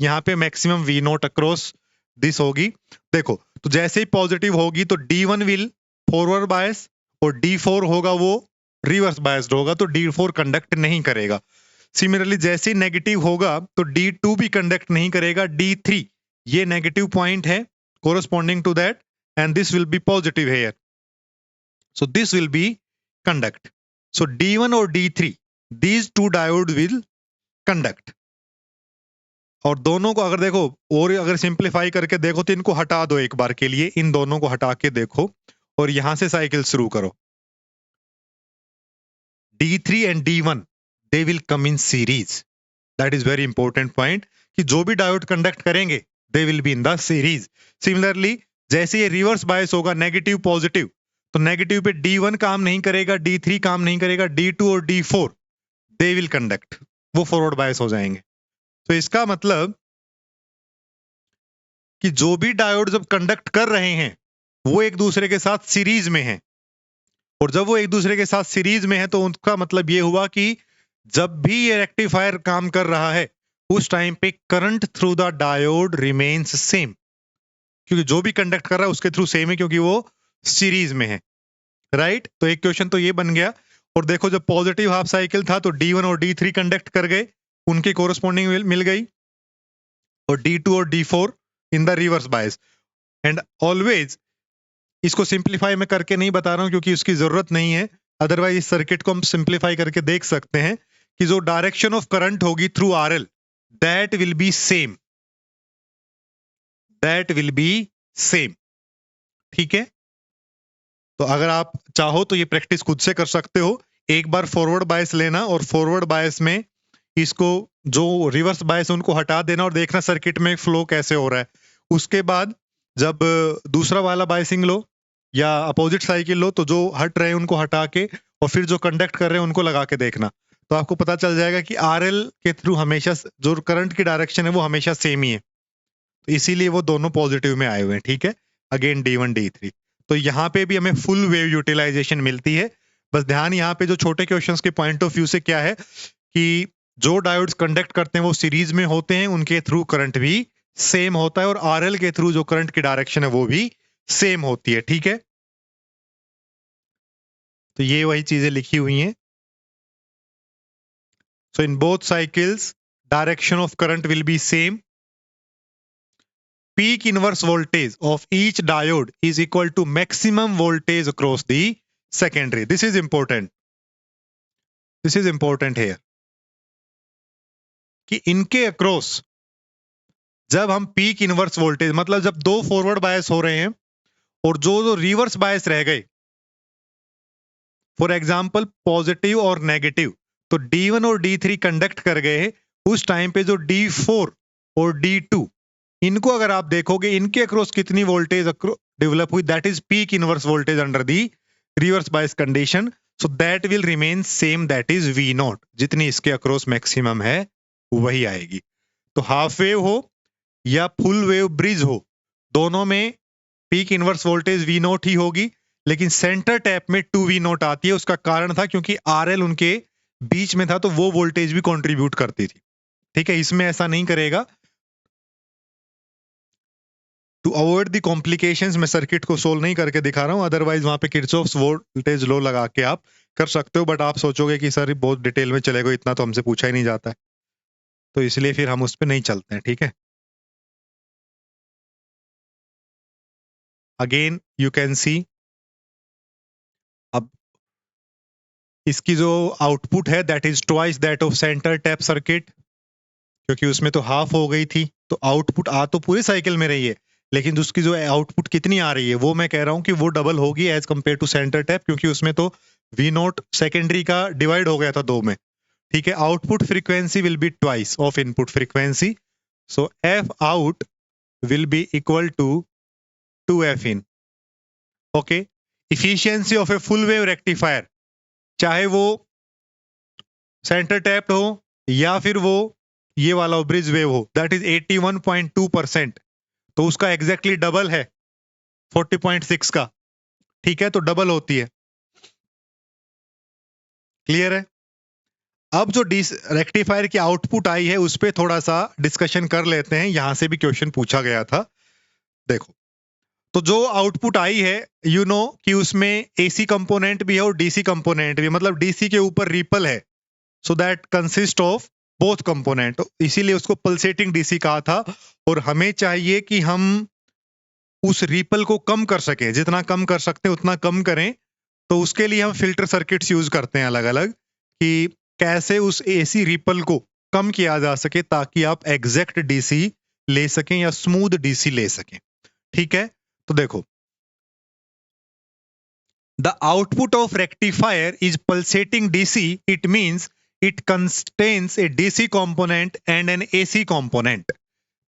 यहाँ पे मैक्सिमम V0 अक्रॉस दिस होगी। देखो तो जैसे ही पॉजिटिव होगी तो D1 विल फॉरवर्ड बायस और D4 होगा वो रिवर्स बायस्ड होगा, तो D4 कंडक्ट नहीं करेगा। सिमिलरली जैसे ही नेगेटिव होगा तो D2 भी कंडक्ट नहीं करेगा, D3 ये नेगेटिव पॉइंट है corresponding to that, and this will be positive here, so this will be conduct. So D1 और D3 these two diode will conduct। और दोनों को अगर देखो और अगर सिंप्लीफाई करके देखो तो इनको हटा दो एक बार के लिए, इन दोनों को हटा के देखो और यहां से साइकिल शुरू करो। D3 and D1 they will come in series, that is very important point कि जो भी डायोड कंडक्ट करेंगे they will be in the series। Similarly जैसे ये रिवर्स बायस होगा नेगेटिव पॉजिटिव, तो नेगेटिव पे D1 काम नहीं करेगा, D3 काम नहीं करेगा, D2 और D4 दे विल कंडक्ट, वो फॉरवर्ड बायस हो जाएंगे। तो इसका मतलब कि जो भी डायोड जब कंडक्ट कर रहे हैं वो एक दूसरे के साथ सीरीज में हैं, और जब वो एक दूसरे के साथ सीरीज में है तो उनका मतलब ये हुआ कि जब भी ये रेक्टिफायर काम कर रहा है उस टाइम पे current through the diode remains same, क्योंकि जो भी कंडक्ट कर रहा है उसके थ्रू सेम है क्योंकि वो सीरीज में है, राइट। तो एक क्वेश्चन तो ये बन गया। और देखो जब पॉजिटिव हाफ साइकिल था तो D1 और D3 कंडक्ट कर गए, उनके कोरस्पॉन्डिंग मिल गई, और D2 और D4 in the reverse bias. And always इसको सिंप्लीफाई मैं करके नहीं बता रहा हूं क्योंकि उसकी जरूरत नहीं है, अदरवाइज इस सर्किट को हम सिंप्लीफाई करके देख सकते हैं कि जो डायरेक्शन ऑफ करंट होगी through RL that will be same, that will be same. ठीक है, तो अगर आप चाहो तो ये प्रैक्टिस खुद से कर सकते हो। एक बार फॉरवर्ड बायस लेना और फॉरवर्ड बायस में इसको जो रिवर्स बायस उनको हटा देना और देखना सर्किट में फ्लो कैसे हो रहा है। उसके बाद जब दूसरा वाला बायसिंग लो या अपोजिट साइकिल लो तो जो हट रहे हैं उनको हटा के और फिर जो कंडक्ट कर रहे हैं उनको लगा के देखना, तो आपको पता चल जाएगा कि आरएल के थ्रू हमेशा जो करंट की डायरेक्शन है वो हमेशा सेम ही है, तो इसीलिए वो दोनों पॉजिटिव में आए हुए हैं। ठीक है, अगेन D1 D3, तो यहाँ पे भी हमें फुल वेव यूटिलाइजेशन मिलती है। बस ध्यान यहाँ पे जो छोटे क्वेश्चंस के पॉइंट ऑफ व्यू से क्या है कि जो डायोड्स कंडक्ट करते हैं वो सीरीज में होते हैं, उनके थ्रू करंट भी सेम होता है और आरएल के थ्रू जो करंट की डायरेक्शन है वो भी सेम होती है। ठीक है, तो ये वही चीजें लिखी हुई हैं। So in both cycles direction of current will be same. Peak inverse voltage of each diode is equal to maximum voltage across the secondary. This is important. This is important here. कि इनके across जब हम peak inverse voltage मतलब जब दो forward bias हो रहे हैं और जो जो रिवर्स बायस रह गए, फॉर एग्जांपल पॉजिटिव और नेगेटिव, तो D1 और D3 कंडक्ट कर गए, उस टाइम पे जो D4 और D2 इनको अगर आप देखोगे इनके अक्रॉस कितनी वोल्टेज डेवलप हुई, that is peak inverse voltage under the reverse bias condition. So that will remain same, that is V0, जितनी इसके अक्रॉस मैक्सिमम है वही आएगी। तो हाफ वेव हो या फुल वेव ब्रिज हो, दोनों में पीक इनवर्स वोल्टेज V0 ही होगी, लेकिन सेंटर टैप में 2V0 आती है। उसका कारण था क्योंकि RL उनके बीच में था तो वो वोल्टेज भी कंट्रीब्यूट करती थी। ठीक है, इसमें ऐसा नहीं करेगा। टू अवॉइड द कॉम्प्लिकेशंस मैं सर्किट को सोल्व नहीं करके दिखा रहा हूं, अदरवाइज वहां पे किरचॉफ्स वोल्टेज लॉ लगा के आप कर सकते हो, बट आप सोचोगे कि सर बहुत डिटेल में चलेगा, इतना तो हमसे पूछा ही नहीं जाता है, तो इसलिए फिर हम उस पर नहीं चलते हैं। ठीक है, अगेन यू कैन सी, अब इसकी जो आउटपुट है that is twice that of centre tap circuit, क्योंकि उसमें तो हाफ हो गई थी, तो आउटपुट आ तो पूरी साइकिल में रही है, लेकिन उसकी जो आउटपुट कितनी आ रही है वो मैं कह रहा हूं कि वो डबल होगी as compare to centre tap, क्योंकि उसमें तो V0 सेकेंडरी का डिवाइड हो गया था दो में। ठीक है, output frequency will be twice of input frequency, so F out will be equal to 2F in. Okay, efficiency of a full wave rectifier, चाहे वो सेंटर टैप्ड हो या फिर वो ये वाला ब्रिज वेव हो, दैट इज 81.2%, तो उसका एग्जैक्टली डबल है 40.6 का। ठीक है, तो डबल होती है। क्लियर है? अब जो रेक्टिफायर की आउटपुट आई है उस पर थोड़ा सा डिस्कशन कर लेते हैं, यहां से भी क्वेश्चन पूछा गया था। देखो, तो जो आउटपुट आई है यू नो कि उसमें एसी कंपोनेंट भी है और डीसी कंपोनेंट भी, मतलब डीसी के ऊपर रिपल है, so that consist of both component, इसीलिए उसको पल्सेटिंग डीसी कहा था। और हमें चाहिए कि हम उस रिपल को कम कर सकें, जितना कम कर सकते हैं उतना कम करें, तो उसके लिए हम फिल्टर सर्किट्स यूज करते हैं अलग अलग, कि कैसे उस एसी रिपल को कम किया जा सके ताकि आप एग्जैक्ट डीसी ले सकें या स्मूथ डीसी ले सकें। ठीक है, तो देखो, the output of rectifier is pulsating DC, it means it contains a DC component and an AC component.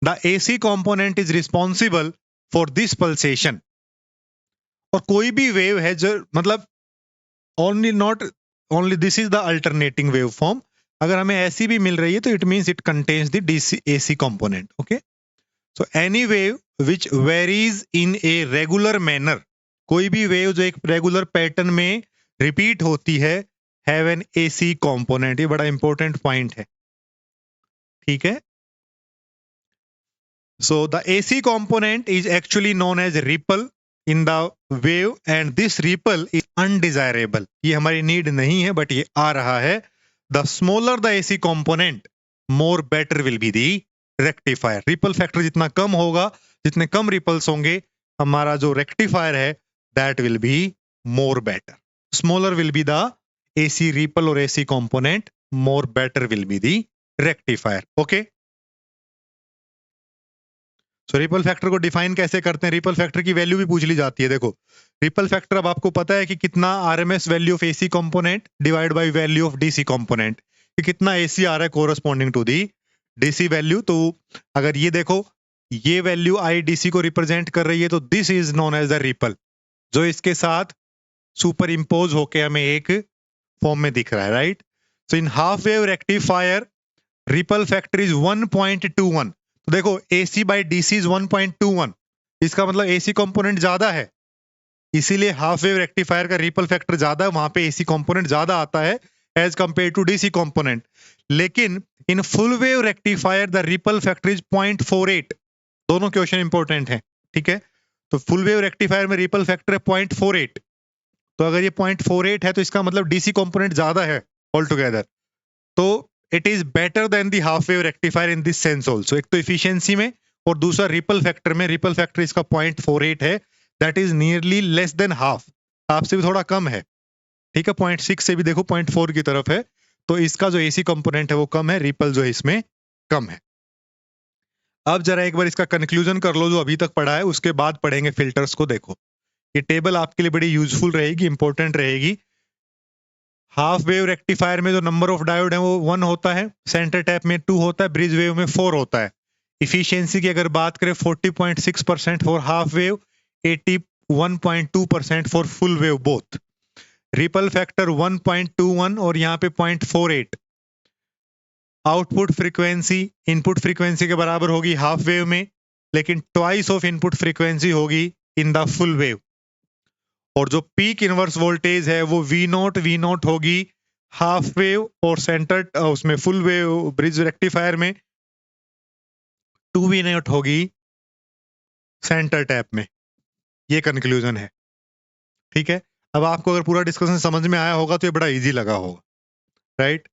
The AC component is responsible for this pulsation. और कोई भी वेव है जो मतलब only not only this is the alternating waveform, अगर हमें ऐसी भी मिल रही है तो it means it contains the DC AC component. Okay, so any wave which varies in a regular manner, कोई भी वेव जो एक रेगुलर पैटर्न में रिपीट होती है, हैव एन एसी कंपोनेंट, ये बड़ा इंपॉर्टेंट पॉइंट है। ठीक है, so the AC component is actually known as ripple in the wave and this ripple is undesirable, ये हमारी नीड नहीं है बट ये आ रहा है। The smaller the AC component more better will be the rectifier, ripple factor जितना कम होगा, जितने कम रिपल्स होंगे, हमारा जो रेक्टिफायर है that will be more better. Smaller will be the AC ripple or AC component, more better will be the rectifier. Okay, so ripple factor को define कैसे करते हैं, रिपल फैक्टर की वैल्यू भी पूछ ली जाती है। देखो रिपल फैक्टर अब आपको पता है कि कितना RMS value of AC component divide by value of DC component, कि कितना एसी आ रहा है corresponding to the DC value. तो अगर ये देखो ये वैल्यू आई डीसी को रिप्रेजेंट कर रही है तो this is known as the ripple, जो इसके साथ सुपर इम्पोज होके हमें एक फॉर्म में दिख रहा है, right. So in half wave rectifier ripple factor is 1.21। तो देखो AC बाई DC इज 1.21, इसका मतलब AC कंपोनेंट ज्यादा है, इसीलिए हाफ वेव रेक्टिफायर का रिपल फैक्टर ज्यादा है, वहां पे AC कंपोनेंट ज्यादा आता है as compare to DC component. लेकिन in full wave rectifier the ripple factor is 0.48। दोनों क्वेश्चन इंपॉर्टेंट है, ठीक है। तो फुल वेव रेक्टिफायर में रिपल फैक्टर है 0.48, तो अगर ये 0.48 है तो इसका मतलब डीसी कंपोनेंट ज्यादा है ऑल टुगेदर। तो it is better than the half wave rectifier in this sense also, एक तो इफिशियंसी में और दूसरा रिपल फैक्टर में। रिपल फैक्टर इसका 0.48 है, that is nearly less than half, half से भी थोड़ा कम है, ठीक है। 0.6 से भी देखो 0.4 की तरफ है, तो इसका जो एसी कंपोनेंट है वो कम है, रिपल जो है इसमें कम है। अब जरा एक बार इसका कंक्लूजन कर लो जो अभी तक पढ़ा है, उसके बाद पढ़ेंगे फिल्टर्स को। देखो ये टेबल आपके लिए बड़ी यूजफुल रहेगी, इंपॉर्टेंट रहेगी। हाफ वेव रेक्टिफायर में जो नंबर ऑफ डायोड है वो 1 होता है, सेंटर टैप में 2 होता है, ब्रिज वेव में 4 होता है। इफिशियंसी की अगर बात करें 40.6% for half wave, 81.2% for full wave both. Ripple factor 1.21 और यहाँ पे 0.48। आउटपुट फ्रीक्वेंसी इनपुट फ्रीक्वेंसी के बराबर होगी हाफ वेव में, लेकिन ट्वाइस ऑफ इनपुट फ्रीक्वेंसी होगी इन द फुल वेव। और जो पीक इनवर्स वोल्टेज है वो V0 होगी हाफ वेव और सेंटर उसमें फुल वेव ब्रिज रेक्टिफायर में 2V0 होगी सेंटर टैप में। ये कंक्लूजन है, ठीक है। अब आपको अगर पूरा डिस्कशन समझ में आया होगा तो ये बड़ा इजी लगा होगा, right.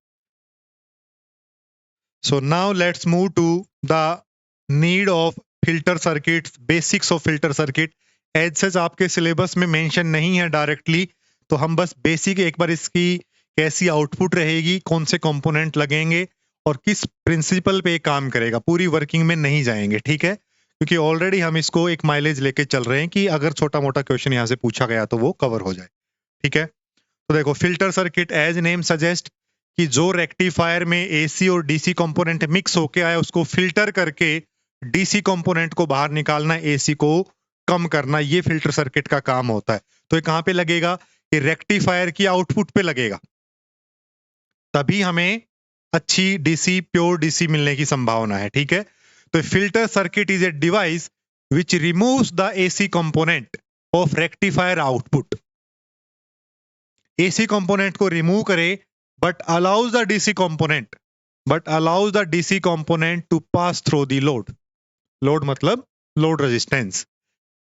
So now let's move to the need of filter circuit, basics of filter circuit. As such आपके सिलेबस में मेंशन नहीं है डायरेक्टली, तो हम बस बेसिक एक बार इसकी कैसी आउटपुट रहेगी, कौन से कंपोनेंट लगेंगे और किस प्रिंसिपल पे काम करेगा, पूरी वर्किंग में नहीं जाएंगे, ठीक है। क्योंकि ऑलरेडी हम इसको एक माइलेज लेके चल रहे हैं कि अगर छोटा मोटा क्वेश्चन यहाँ से पूछा गया तो वो कवर हो जाए, ठीक है। तो देखो filter circuit as name suggest कि जो रेक्टिफायर में एसी और डीसी कंपोनेंट मिक्स होके आया उसको फिल्टर करके डीसी कंपोनेंट को बाहर निकालना, एसी को कम करना, ये फिल्टर सर्किट का काम होता है। तो ये कहां पे लगेगा, कि रेक्टिफायर की आउटपुट पे लगेगा, तभी हमें अच्छी डीसी प्योर डीसी मिलने की संभावना है, ठीक है। तो filter circuit is a device which removes the AC component of rectifier output. AC component को रिमूव करे but allows the DC component to pass through the load. Load मतलब load resistance.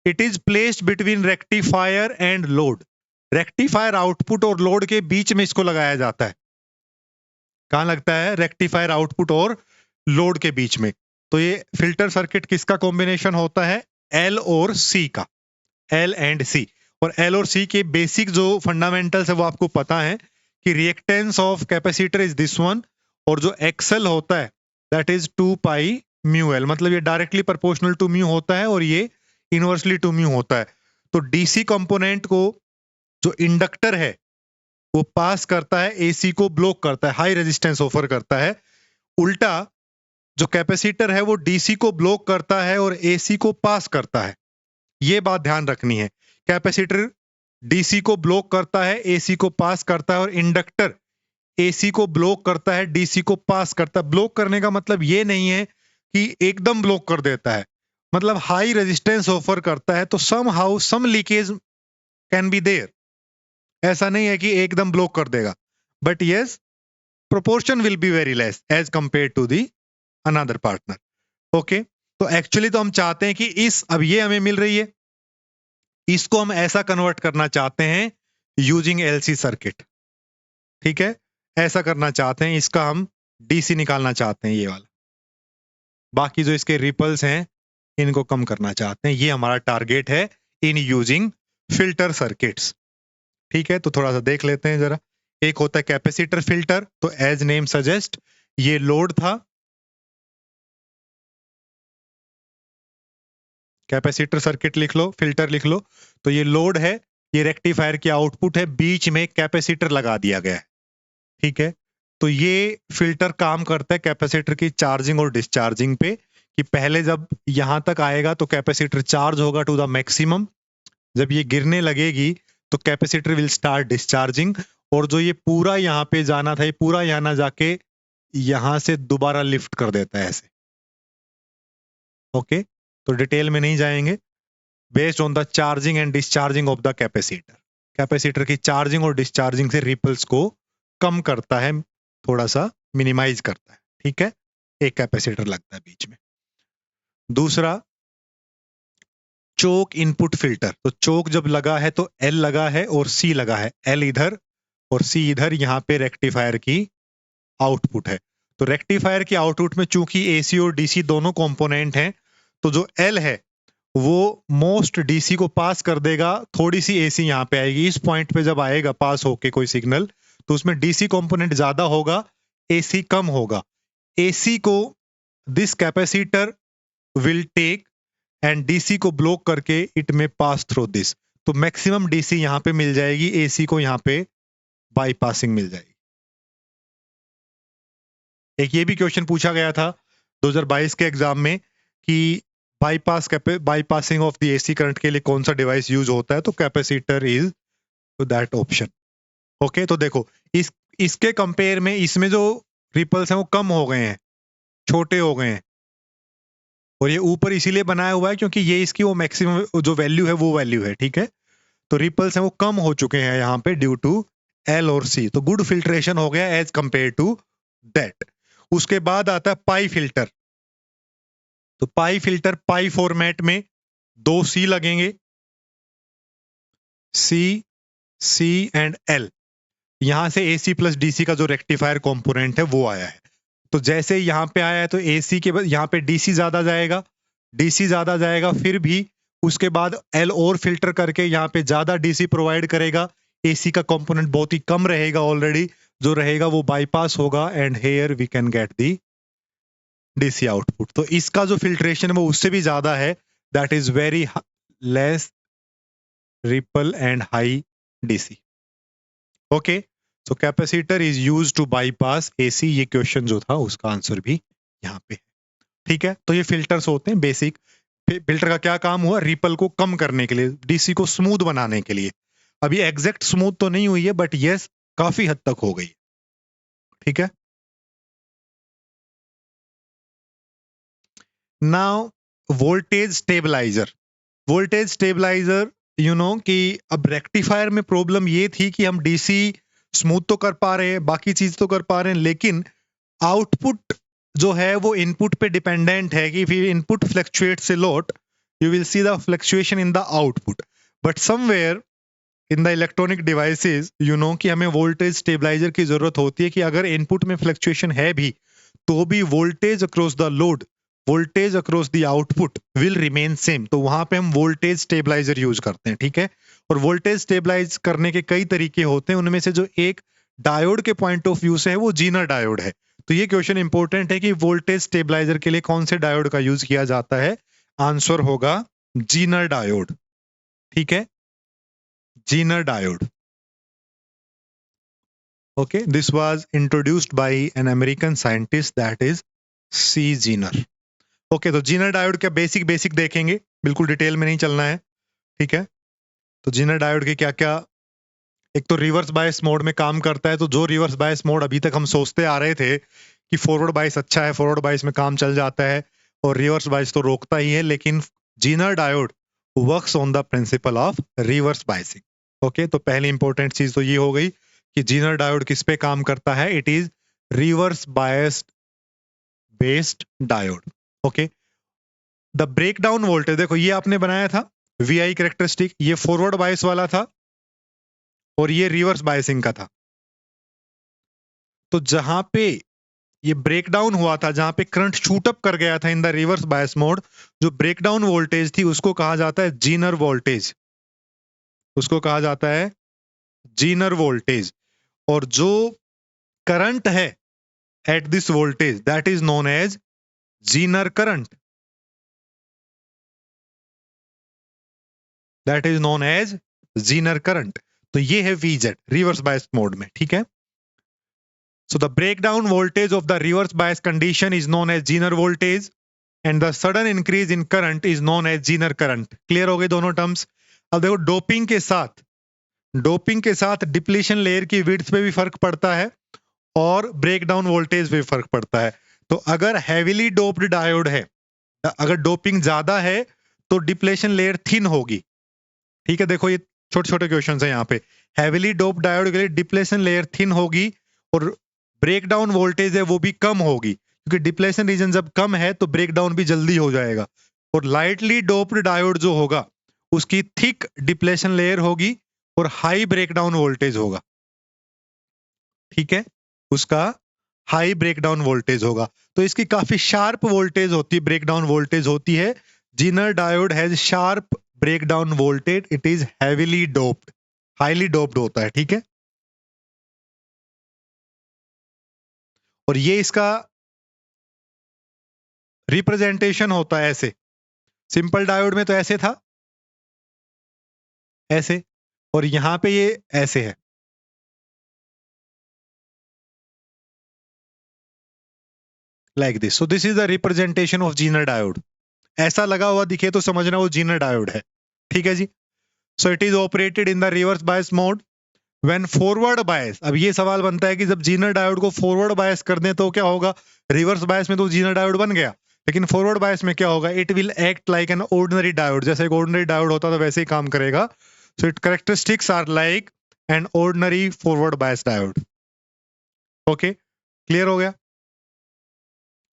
It is placed between rectifier and load. Rectifier output और load के बीच में इसको लगाया जाता है। कहां लगता है, रेक्टिफायर आउटपुट और लोड के बीच में। तो ये फिल्टर सर्किट किसका कॉम्बिनेशन होता है, एल और सी का, एल एंड सी। और एल और सी के बेसिक जो फंडामेंटल्स है वो आपको पता है कि reactance of capacitor is this one, और जो एक्सएल होता है that is 2 pi mu L, मतलब ये डायरेक्टली प्रोपोर्शनल टू म्यू होता है और ये इनवर्सली टू म्यू होता है। तो डीसी कंपोनेंट को जो इंडक्टर है वो पास करता है, एसी को ब्लॉक करता है, हाई रेजिस्टेंस ऑफर करता है। उल्टा जो कैपेसिटर है वो डीसी को ब्लॉक करता है और एसी को पास करता है। ये बात ध्यान रखनी है, कैपेसिटर डीसी को ब्लॉक करता है, एसी को पास करता है, और इंडक्टर एसी को ब्लॉक करता है, डीसी को पास करता है। ब्लॉक करने का मतलब ये नहीं है कि एकदम ब्लॉक कर देता है, मतलब हाई रेजिस्टेंस ऑफर करता है, तो somehow some leakage can be there. ऐसा नहीं है कि एकदम ब्लॉक कर देगा, but yes proportion will be very less as compare to the another partner. Okay, तो एक्चुअली तो हम चाहते हैं कि अब ये हमें मिल रही है, इसको हम ऐसा कन्वर्ट करना चाहते हैं यूजिंग एलसी सर्किट, ठीक है। ऐसा करना चाहते हैं, इसका हम डीसी निकालना चाहते हैं ये वाला, बाकी जो इसके रिपल्स हैं इनको कम करना चाहते हैं। ये हमारा टारगेट है इन यूजिंग फिल्टर सर्किट्स, ठीक है। तो थोड़ा सा देख लेते हैं जरा। एक होता है कैपेसिटर फिल्टर, तो एज नेम सजेस्ट ये लोड था, कैपेसिटर सर्किट लिख लो, फिल्टर लिख लो। तो ये लोड है, ये रेक्टिफायर की आउटपुट है, बीच में कैपेसिटर लगा दिया गया है, ठीक है। तो ये फिल्टर काम करता है कैपेसिटर की चार्जिंग और डिस्चार्जिंग पे, कि पहले जब यहां तक आएगा तो कैपेसिटर चार्ज होगा टू द मैक्सिमम, जब ये गिरने लगेगी तो कैपेसिटर विल स्टार्ट डिस्चार्जिंग, और जो ये पूरा यहाँ पे जाना था ये पूरा यहाँ ना जाके यहां से दोबारा लिफ्ट कर देता है ऐसे। ओके, तो डिटेल में नहीं जाएंगे। Based on the charging and discharging of the capacitor, capacitor की चार्जिंग और डिस्चार्जिंग से रिपल्स को कम करता है, थोड़ा सा मिनिमाइज करता है, ठीक है। एक कैपेसिटर लगता है बीच में। दूसरा, चोक इनपुट फिल्टर। तो चोक जब लगा है तो एल लगा है और सी लगा है, एल इधर और सी इधर, यहां पे रेक्टिफायर की आउटपुट है। तो रेक्टिफायर की आउटपुट में चूंकि एसी और डीसी दोनों कंपोनेंट हैं, तो जो एल है वो मोस्ट डीसी को पास कर देगा, थोड़ी सी एसी यहां पे आएगी। इस पॉइंट पे जब आएगा पास होके कोई सिग्नल, तो उसमें डीसी कंपोनेंट ज्यादा होगा, एसी कम होगा। एसी को this capacitor will take and DC को ब्लॉक करके इट में पास थ्रू दिस। तो मैक्सिमम डीसी यहां पे मिल जाएगी, एसी को यहां पे बाईपासिंग मिल जाएगी। एक ये भी क्वेश्चन पूछा गया था 2022 के एग्जाम में कि bypassing of the AC current के लिए कौन सा डिवाइस यूज होता है, तो capacitor is that option. Okay, तो देखो इसके कंपेयर में इसमें जो रिपल्स हैं वो कम हो गए हैं, छोटे हो गए हैं, और ये ऊपर इसीलिए बनाया हुआ है क्योंकि ये इसकी वो मैक्सिमम जो वैल्यू है वो वैल्यू है, ठीक है। तो रिपल्स हैं वो कम हो चुके हैं यहाँ पे ड्यू टू एल और सी, तो गुड फिल्ट्रेशन हो गया एज कंपेयर टू दैट। उसके बाद आता है पाई फिल्टर। तो पाई फिल्टर, पाई फॉर्मेट में दो सी लगेंगे, सी, सी एंड एल। यहां से एसी प्लस डीसी का जो रेक्टिफायर कंपोनेंट है वो आया है। तो जैसे यहां पे आया है तो एसी के बाद यहां पे डीसी ज्यादा जाएगा, डीसी ज्यादा जाएगा, फिर भी उसके बाद एल और फिल्टर करके यहां पे ज्यादा डीसी प्रोवाइड करेगा। एसी का कंपोनेंट बहुत ही कम रहेगा, ऑलरेडी जो रहेगा वो बाईपास होगा, and here we can get the DC output. तो इसका जो फिल्ट्रेशन है वो उससे भी ज्यादा है, that is very less ripple and high DC. Okay, so capacitor is use to bypass AC. ये क्वेश्चन जो था उसका आंसर भी यहाँ पे है, ठीक है। तो ये फिल्टर्स होते हैं बेसिक। फिल्टर का क्या काम हुआ, रिपल को कम करने के लिए, डीसी को स्मूथ बनाने के लिए। अभी एग्जैक्ट स्मूथ तो नहीं हुई है, बट यस काफी हद तक हो गई, ठीक है। Now voltage stabiliser. Voltage stabiliser, you know कि अब रेक्टिफायर में प्रॉब्लम ये थी कि हम डीसी स्मूथ तो कर पा रहे हैं, बाकी चीज तो कर पा रहे हैं, लेकिन आउटपुट जो है वो इनपुट पे डिपेंडेंट है, कि फिर input fluctuates a lot, you will see the fluctuation in the output, but somewhere in the electronic devices you know कि हमें वोल्टेज स्टेबलाइजर की जरूरत होती है, कि अगर इनपुट में फ्लक्चुएशन है भी तो भी voltage across the load, voltage across the output will remain same. तो वहां पे हम वोल्टेज स्टेबलाइजर यूज करते हैं, ठीक है। और वोल्टेज स्टेबलाइज करने के कई तरीके होते हैं, उनमें से जो एक डायोड के पॉइंट ऑफ व्यू से है वो जीनर डायोड है। तो ये क्वेश्चन इंपॉर्टेंट है कि वोल्टेज स्टेबलाइजर के लिए कौन से डायोड का यूज किया जाता है, आंसर होगा जीनर डायोड, ठीक है, Zener diode. Okay, this was introduced by an American scientist, that is C. Zener. Okay, तो जीनर डायोड का बेसिक बेसिक देखेंगे, बिल्कुल डिटेल में नहीं चलना है, ठीक है। तो जीनर डायोड के क्या क्या, एक तो रिवर्स बायस मोड में काम करता है। तो जो रिवर्स बायस मोड अभी तक हम सोचते आ रहे थे कि फॉरवर्ड बायस अच्छा है, फॉरवर्ड बायस में काम चल जाता है और रिवर्स बायस तो रोकता ही है, लेकिन Zener diode works on the principle of reverse biasing. Okay, तो पहली इंपॉर्टेंट चीज तो ये हो गई कि जीनर डायोड किस पे काम करता है, it is reverse biased based diode. Okay, the breakdown voltage, देखो ये आपने बनाया था वीआई कैरेक्टरिस्टिक, ये फॉरवर्ड बायस वाला था और ये रिवर्स बायसिंग का था। तो जहां पे ये ब्रेकडाउन हुआ था, जहां पे करंट शूट अप कर गया था इन द रिवर्स बायस मोड, जो ब्रेकडाउन वोल्टेज थी उसको कहा जाता है जीनर वोल्टेज, उसको कहा जाता है जीनर वोल्टेज। और जो करंट है at this voltage that is known as Zener current. That is known as Zener current. तो ये है VZ रिवर्स बायस मोड में, ठीक है। So the breakdown voltage of the reverse bias condition is known as Zener voltage and the sudden increase in current is known as Zener current। Clear हो गए दोनों terms. अब देखो doping के साथ डिप्लीशन लेयर की विड्थ पे भी फर्क पड़ता है और ब्रेकडाउन वोल्टेज पे भी फर्क पड़ता है। तो अगर हैवीली डोप्ड डायोड है, अगर डोपिंग ज्यादा है तो डिप्लेशन लेयर थिन होगी, ठीक है। देखो ये छोटे छोटे क्वेश्चन है यहाँ पे। हैवीली डोप डायोड के लिए डिप्लेशन लेयर थिन होगी और ब्रेकडाउन वोल्टेज है वो भी कम होगी, क्योंकि डिप्लेशन रीजन जब कम है तो ब्रेकडाउन भी जल्दी हो जाएगा। और लाइटली डोप्ड डायोड जो होगा उसकी थिक डिप्लेशन लेयर होगी और हाई ब्रेकडाउन वोल्टेज होगा, ठीक है। उसका हाई ब्रेकडाउन वोल्टेज होगा, तो इसकी काफी शार्प वोल्टेज होती है, ब्रेकडाउन वोल्टेज होती है। Zener diode has sharp breakdown voltage, it is heavily doped, highly doped होता है, ठीक है। और ये इसका रिप्रेजेंटेशन होता है ऐसे। सिंपल डायोड में तो ऐसे था, ऐसे, और यहां पे ये ऐसे है। Like this. So this is the representation of Zener diode. ऐसा लगा हुआ दिखे तो समझना वो जीनर डायोड है, ठीक है जी। So it is operated in the reverse bias mode when forward bias. अब ये सवाल बनता है कि जब जीनर डायोड को फॉरवर्ड बायस कर दें तो क्या होगा। रिवर्स बायस में तो जीनर डायोड बन गया, लेकिन फॉरवर्ड बायस में क्या होगा, it will act like an ordinary diode. जैसे एक ऑर्डिनरी डायोड होता तो वैसे ही काम करेगा। So it characteristics are like an ordinary forward bias diode. Okay, clear हो गया।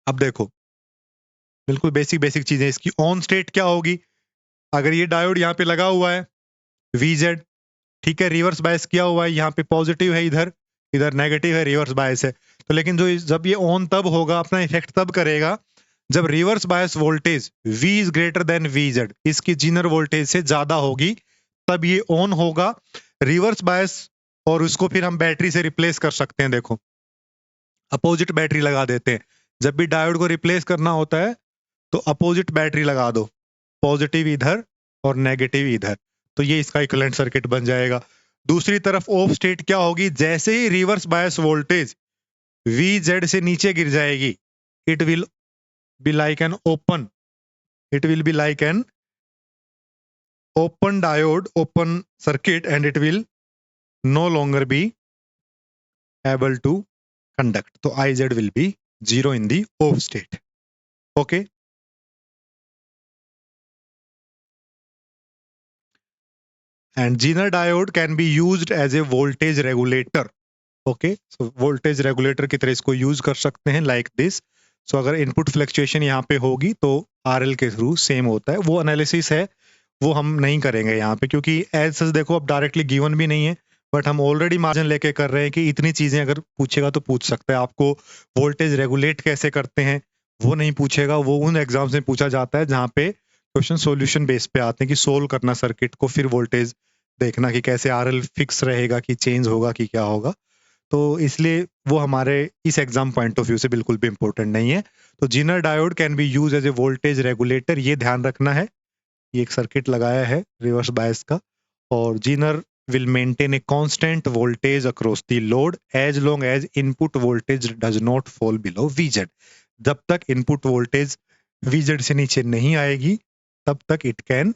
अब देखो बिल्कुल बेसिक बेसिक चीजें। इसकी ऑन स्टेट क्या होगी, अगर ये डायोड यहाँ पे लगा हुआ है VZ, ठीक है, रिवर्स बायस किया हुआ है, यहाँ पे पॉजिटिव है, इधर इधर नेगेटिव है, रिवर्स बायस है। तो लेकिन जो जब ये ऑन तब होगा, अपना इफेक्ट तब करेगा जब reverse bias voltage V is greater than VZ, इसकी जीनर वोल्टेज से ज्यादा होगी, तब ये ऑन होगा रिवर्स बायस। और उसको फिर हम बैटरी से रिप्लेस कर सकते हैं। देखो अपोजिट बैटरी लगा देते हैं। जब भी डायोड को रिप्लेस करना होता है तो अपोजिट बैटरी लगा दो, पॉजिटिव इधर और नेगेटिव इधर, तो ये इसका इक्विवेलेंट सर्किट बन जाएगा। दूसरी तरफ ऑफ स्टेट क्या होगी, जैसे ही रिवर्स बायस वोल्टेज VZ से नीचे गिर जाएगी, it will be like an open, it will be like an open diode, open circuit, and it will no longer be able to conduct. तो IZ will be 0 in the off state. Okay, and Zener diode can be used as a voltage regulator। Okay, so voltage regulator की तरह इसको use कर सकते हैं like this. सो अगर input fluctuation यहाँ पे होगी तो RL के थ्रू सेम होता है। वो एनालिसिस है, वो हम नहीं करेंगे यहाँ पे, क्योंकि एज सच देखो अब डायरेक्टली गिवन भी नहीं है, बट हम ऑलरेडी मार्जिन लेके कर रहे हैं कि इतनी चीजें अगर पूछेगा तो पूछ सकता है। आपको वोल्टेज रेगुलेट कैसे करते हैं वो नहीं पूछेगा, वो उन एग्जाम्स में पूछा जाता है जहाँ पे क्वेश्चन सॉल्यूशन बेस पे आते हैं कि सोल्व करना सर्किट को, फिर वोल्टेज देखना कि कैसे RL फिक्स रहेगा कि चेंज होगा कि क्या होगा। तो इसलिए वो हमारे इस एग्जाम पॉइंट ऑफ व्यू से बिल्कुल भी इंपॉर्टेंट नहीं है। तो Zener diode can be use as a voltage regulator, ये ध्यान रखना है। ये एक सर्किट लगाया है रिवर्स बायस का, और Zener will maintain a constant voltage across the load as long as input voltage does not fall below VZ। जब तक इनपुट वोल्टेज VZ से नीचे नहीं आएगी तब तक it can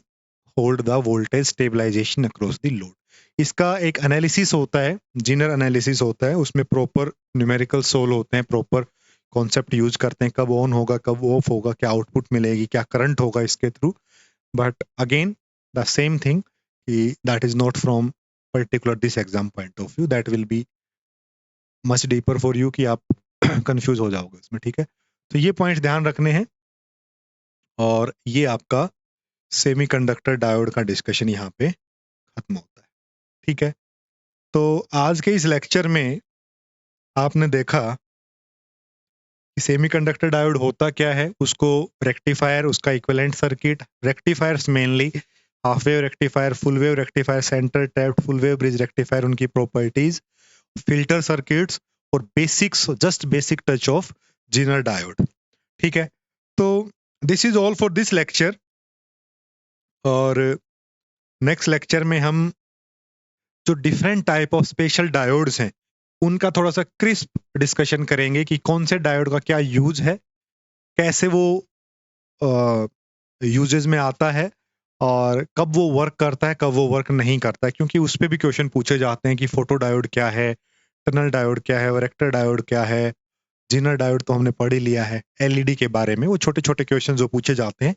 hold the voltage stabilisation across the load. इसका एक एनालिसिस होता है, जीनर एनालिसिस होता है, उसमें प्रॉपर न्यूमेरिकल सोल्व होते हैं, प्रॉपर कॉन्सेप्ट यूज करते हैं, कब ऑन होगा कब ऑफ होगा, क्या आउटपुट मिलेगी, क्या करंट होगा इसके through. But again the same thing, that is not from particular this exam point of view, that will be much deeper for you कि आप कंफ्यूज हो जाओगे इसमें, ठीक है। तो ये पॉइंट ध्यान रखने हैं। और ये आपका सेमीकंडक्टर डायोड का डिस्कशन यहाँ पे खत्म होता है, ठीक है। तो आज के इस लेक्चर में आपने देखा कि सेमीकंडक्टर डायोड होता क्या है, उसको रेक्टिफायर, उसका equivalent circuit, rectifiers mainly half wave rectifier, full wave rectifier, centre tapped, full wave bridge rectifier, उनकी प्रॉपर्टीज, फिल्टर सर्किट्स और basics, just basic touch of Zener diode, ठीक है। तो this is all for this lecture. और next lecture में हम जो different type of special diodes हैं उनका थोड़ा सा क्रिस्प डिस्कशन करेंगे कि कौन से डायोड का क्या यूज है, कैसे वो यूजेस में आता है और कब वो वर्क करता है, कब वो वर्क नहीं करता है, क्योंकि उस पे भी क्वेश्चन पूछे जाते हैं कि फोटो डायोड क्या है, टनल डायोड क्या है, वैरेक्टर डायोड क्या है, जिनर डायोड तो हमने पढ़ ही लिया है, एलईडी के बारे में वो छोटे छोटे क्वेश्चन जो पूछे जाते हैं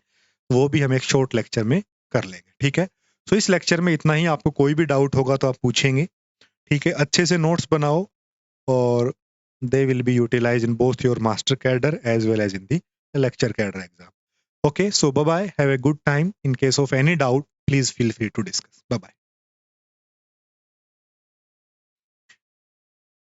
वो भी हम एक शॉर्ट लेक्चर में कर लेंगे, ठीक है। सो इस लेक्चर में इतना ही। आपको कोई भी डाउट होगा तो आप पूछेंगे, ठीक है। अच्छे से नोट्स बनाओ और they will be utilized in both your master cadre as well as in the lecture cadre exam. Okay, so bye bye. Have a good time. In case of any doubt, please feel free to discuss. Bye bye.